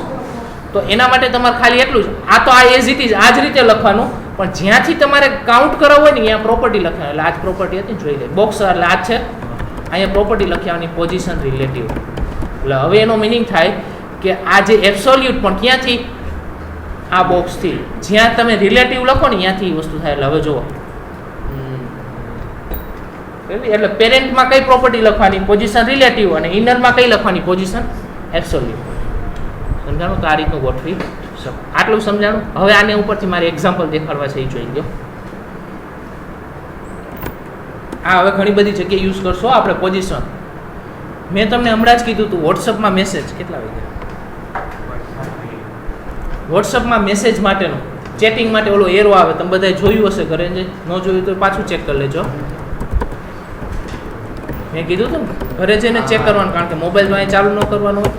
તો એના માટે તમારે ખાલી એટલું જ, આ તો આ એઝ ઇટ ઇઝ આ જ રીતે લખવાનું. પણ જ્યાંથી તમારે કાઉન્ટ કરાવવું હોય ને ત્યાં પ્રોપર્ટી લખવાની. એટલે આ જ પ્રોપર્ટી હતી, જોઈ લે. બોક્સ એટલે આ જ છે. અહીંયા પ્રોપર્ટી લખવાની પોઝિશન રિલેટિવ. એટલે હવે એનો મિનિંગ થાય કે આ જે એબ્સોલ્યુટ પણ ક્યાંથી? આ બોક્સથી. જ્યાં તમે રિલેટિવ લખો ને ત્યાંથી વસ્તુ થાય. એટલે હવે જુઓ, એટલે પેરેન્ટમાં કઈ પ્રોપર્ટી લખવાની? Position relative. અને ઇનરમાં કઈ લખવાની? Position absolute. સમજાણું? તો આ રીતનું ગોઠવી શકો. આટલું સમજાણું? હવે આને ઉપરથી મારે એક્ઝામ્પલ દેખાડવા છે એ જોઈ લો. આ હવે ઘણી બધી જગ્યાએ યુઝ કરશો આપણે પોઝિશન. મેં તમને હમણાં જ કીધું હતું વોટ્સઅપમાં મેસેજ કેટલા વાગ્યા? વોટ્સઅપમાં મેસેજ માટેનો, ચેટિંગ માટે ઓલો એરો આવે, તમે બધાએ જોયું હશે ઘરે. ન જોયું તો પાછું ચેક કરી લેજો. મેં કીધું હતું ને ઘરે જઈને ચેક કરવાનું, કારણ કે મોબાઈલ તો અહીં ચાલુ ન કરવાનું હોય.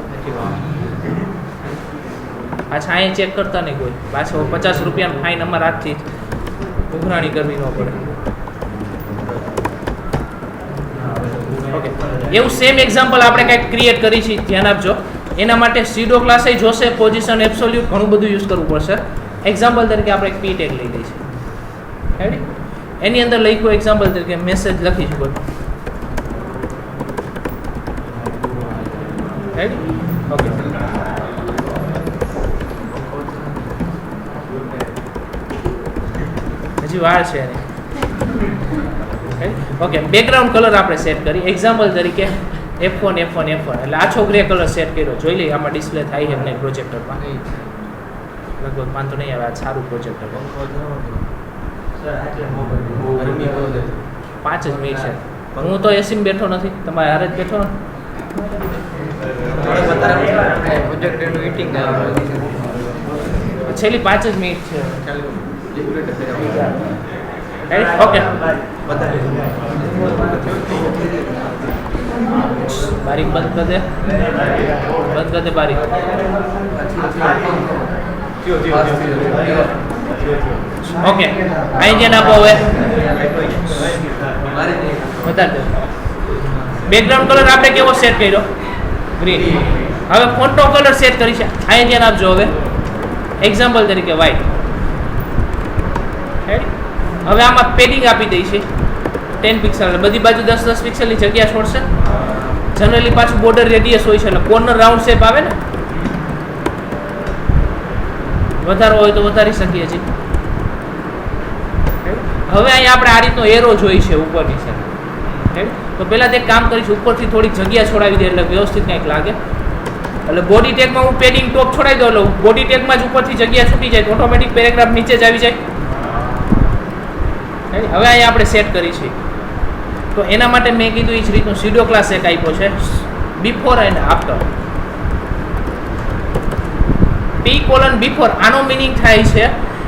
પાછા અહીંયા ચેક કરતા નહીં કોઈ, પાછો 50 રૂપિયાનો ફાઇન અમારે હાથથી ઉઘરાણી કરવી ન પડે. ઓકે, એવું સેમ એક્ઝામ્પલ આપણે કંઈક ક્રિએટ કરી છે, ધ્યાન આપજો. એના માટે સીડો ક્લાસ જોશે, પોઝિશન એબ્સોલ્યુટ ઘણું બધું યુઝ કરવું પડશે. એક્ઝામ્પલ તરીકે આપણે એક પી ટેગ લઈ લઈશું, રેડી? એની અંદર લખ્યું એક્ઝામ્પલ તરીકે મેસેજ લખીશું બધું, રેડી? ઓકે, હજી વાર છે એની. ઓકે, બેકગ્રાઉન્ડ કલર આપણે સેટ કરી. એક્ઝામ્પલ તરીકે F1 એટલે આછો ગ્રે કલર સેટ કર્યો. જોઈ લઈએ આમાં ડિસ્પ્લે થાય એમ નહીં પ્રોજેક્ટરમાં. લગભગ વાંધો નહીં આવે, આ સારું પ્રોજેક્ટર. 5 જ મિનિટ છે. હું તો એસી બેઠો નથી, તમારે હારે જ બેઠો ને. છેલ્લી 5 જ મિનિટ છે. ઓકે, બારીક બંધ કર દે, બારીક. ઓકે, અહીં જેને આપો હવે વધારે દે. બેકગ્રાઉન્ડ કલર આપણે કેવો સેટ કર્યો? ગ્રીન. હવે ફોન્ટનો કલર સેટ કરી છે, અહીં જેને આપજો હવે એક્ઝામ્પલ તરીકે વ્હાઈટ. હવે આમાં પેડિંગ આપી દઈ છે 10 પિક્સલ, બધી બાજુ 10 પિક્સલની જગ્યા છોડશે. જનરલી પાછું બોર્ડર રેડિયસ હોય છે એટલે કોર્નર રાઉન્ડ શેપ આવે ને, વધારો હોય તો વધારી શકીએ છીએ. હવે અહીંયા આપણે આ રીતનો એરો જોઈ છે ઉપરની છે, તો પહેલાં તે કામ કરીશું, ઉપરથી થોડીક જગ્યા છોડાવી દે એટલે વ્યવસ્થિત કંઈક લાગે. એટલે બોડી ટેગમાં હું પેડિંગ ટોપ છોડાવી દઉં એટલે બોડી ટેગમાં જ ઉપરથી જગ્યા છૂટી જાય તો ઓટોમેટિક પેરેગ્રાફ નીચે જ આવી જાય. હવે અહીંયા આપણે સેટ કરી છે, તો એના માટે મેં કીધું એ જ રીતનું સીડો ક્લાસ એક આપ્યો છે, બિફોર એન્ડ આફ્ટર. P:(before) આનો મિનિંગ થાય છે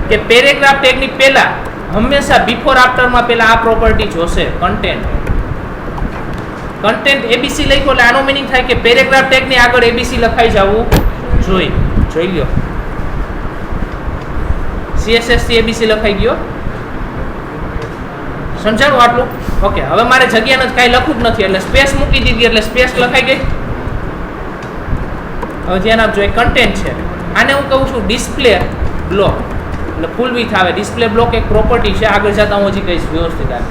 કે પેરેગ્રાફ ટેગની પહેલા હંમેશા બિફોર આફ્ટરમાં પહેલા આ પ્રોપર્ટી જોશે, કન્ટેન્ટ ABC લખ્યો એટલે આનો મિનિંગ થાય કે પેરેગ્રાફ ટેગની આગળ ABC લખાઈ જવું જોઈ લ્યો. CSS થી ABC લખાઈ ગયો, સમજાણું આટલું? ઓકે, હવે મારે જગ્યા નથી, કાંઈ લખવું જ નથી એટલે સ્પેસ મૂકી દીધી એટલે સ્પેસ લખાઈ ગઈ. હવે ધ્યાન આપજો, એ કન્ટેન્ટ છે. આને હું કહું છું ડિસ્પ્લે બ્લોક, એટલે ફૂલ વિથ આવે. ડિસ્પ્લે બ્લોક એક પ્રોપર્ટી છે, આગળ જતા હું હજી કહીશ વ્યવસ્થિત આવે.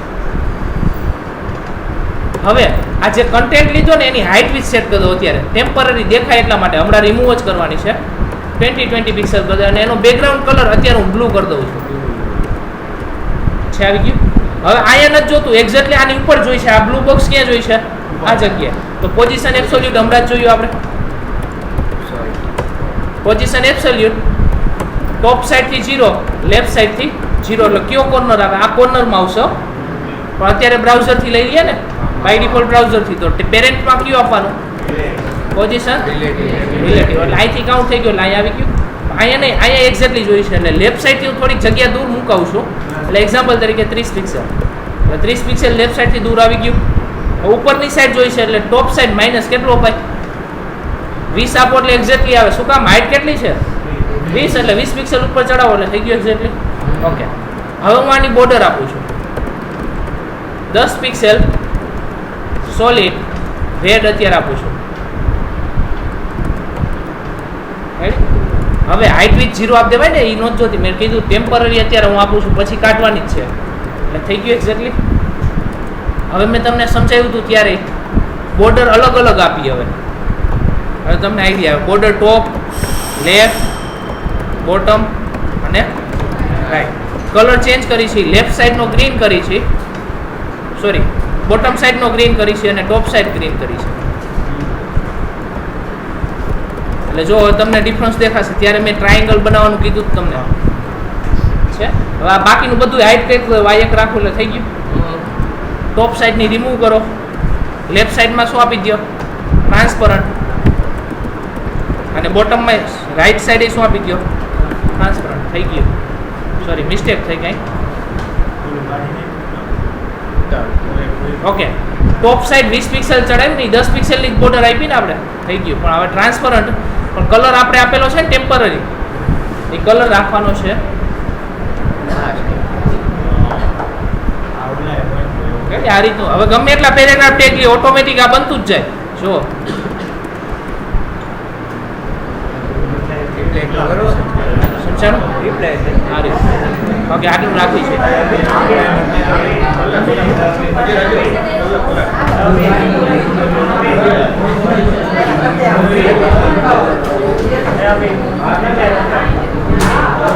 હવે આ જે કન્ટેન્ટ લીધો ને એની હાઇટ વિથ સેટ કરી દો. અત્યારે ટેમ્પરરી દેખાય એટલા માટે હમણાં રિમૂવ જ કરવાની છે. 20 પિક્સલ કરી દો અને એનો બેકગ્રાઉન્ડ કલર અત્યારે હું બ્લુ કરી દઉં છું. છે આવી ગયું? હવે અહીંયા નથી જોતું, એક્ઝેક્ટલી આની ઉપર જોઈ છે. આ બ્લુ બોક્સ ક્યાં જોઈ છે? આ જગ્યાએ. તો પોઝિશન એબ્સોલ્યુટ હમણાં જ જોયું આપણે. પોઝિશન એબ્સોલ્યુટ ટોપ સાઈડથી 0, લેફ્ટ સાઈડથી 0 એટલે કયો કોર્નર આવે? આ કોર્નરમાં આવશે. પણ અત્યારે બ્રાઉઝરથી લઈ લઈએ ને, બાય ડિફોલ્ટ બ્રાઉઝરથી. તો પેરેન્ટમાં કયું આપવાનું? Position relative. એટલે અહીંથી કાઉન્ટ થઈ ગયો એટલે અહીંયા આવી ગયું. અહીંયા નહીં, અહીંયા એક્ઝેક્ટલી જોઈ છે એટલે લેફ્ટ સાઈડથી હું થોડીક જગ્યા દૂર મુકાવું છું. એટલે એક્ઝામ્પલ તરીકે 30 પિક્સલ, એટલે 30 પિક્સલ લેફ્ટ સાઈડથી દૂર આવી ગયું. ઉપરની સાઈડ જોઈ છે એટલે ટોપ સાઈડ માઇનસ કેટલો અપાય? 20 આપો એટલે એક્ઝેક્ટલી આવે. શું કામ? હાઇટ કેટલી છે? 20 એટલે 20 પિક્સલ ઉપર ચડાવો એટલે થઈ ગયું એક્ઝેક્ટલી. ઓકે, હવે હું આની બોર્ડર આપું છું 10 પિક્સલ સોલિડ રેડ અત્યારે આપું છું. હવે હાઇટ વિથ 0 આપી દેવાય ને, એ નોંધ જોતી. મેં કીધું ટેમ્પરરી અત્યારે હું આપું છું, પછી કાઢવાની જ છે એટલે થઈ ગયું એક્ઝેક્ટલી. હવે મેં તમને સમજાવ્યું હતું ત્યારે બોર્ડર અલગ અલગ આપી. હવે તમને આઈડિયા આવે. બોર્ડર ટોપ, લેફ્ટ, બોટમ અને રાઈટ. કલર ચેન્જ કરી છે. લેફ્ટ સાઈડનો ગ્રીન કરી છે, સોરી બોટમ સાઈડનો ગ્રીન કરી છે અને ટોપ સાઈડ ગ્રીન કરી છે. એટલે જો તમને ડિફરન્સ દેખાશે. ત્યારે મેં ટ્રાયેંગલ બનાવવાનું કીધું તમને છે. હવે આ બાકીનું બધું હાઈટ કંઈક વાયક રાખો એટલે થઈ ગયું. ટોપ સાઈડની રિમૂવ કરો, લેફ્ટ સાઈડમાં શું આપી દો? ટ્રાન્સપરન્ટ. અને બોટમમાં રાઈટ સાઈડે શું આપી દો? ટ્રાન્સપરન્ટ. થઈ ગયું. સોરી મિસ્ટેક થઈ ગઈ. ઓકે, ટોપ સાઈડ 20 પિક્સલ ચડાવી ને 10 પિક્સલની બોર્ડર આપી ને આપણે, થઈ ગયું. પણ હવે ટ્રાન્સપરન્ટ, પણ કલર આપણે આપેલો છે ને ટેમ્પરરી, એ કલર રાખવાનો છે. ઓકે, આ રીતનું હવે ગમે એટલા પેરેગ્રાફ ટેગ લે ઓટોમેટિક આ બનતું જ જાય. જો સમજાણું? આ રીતે ઓકે, આટલું રાખી છે.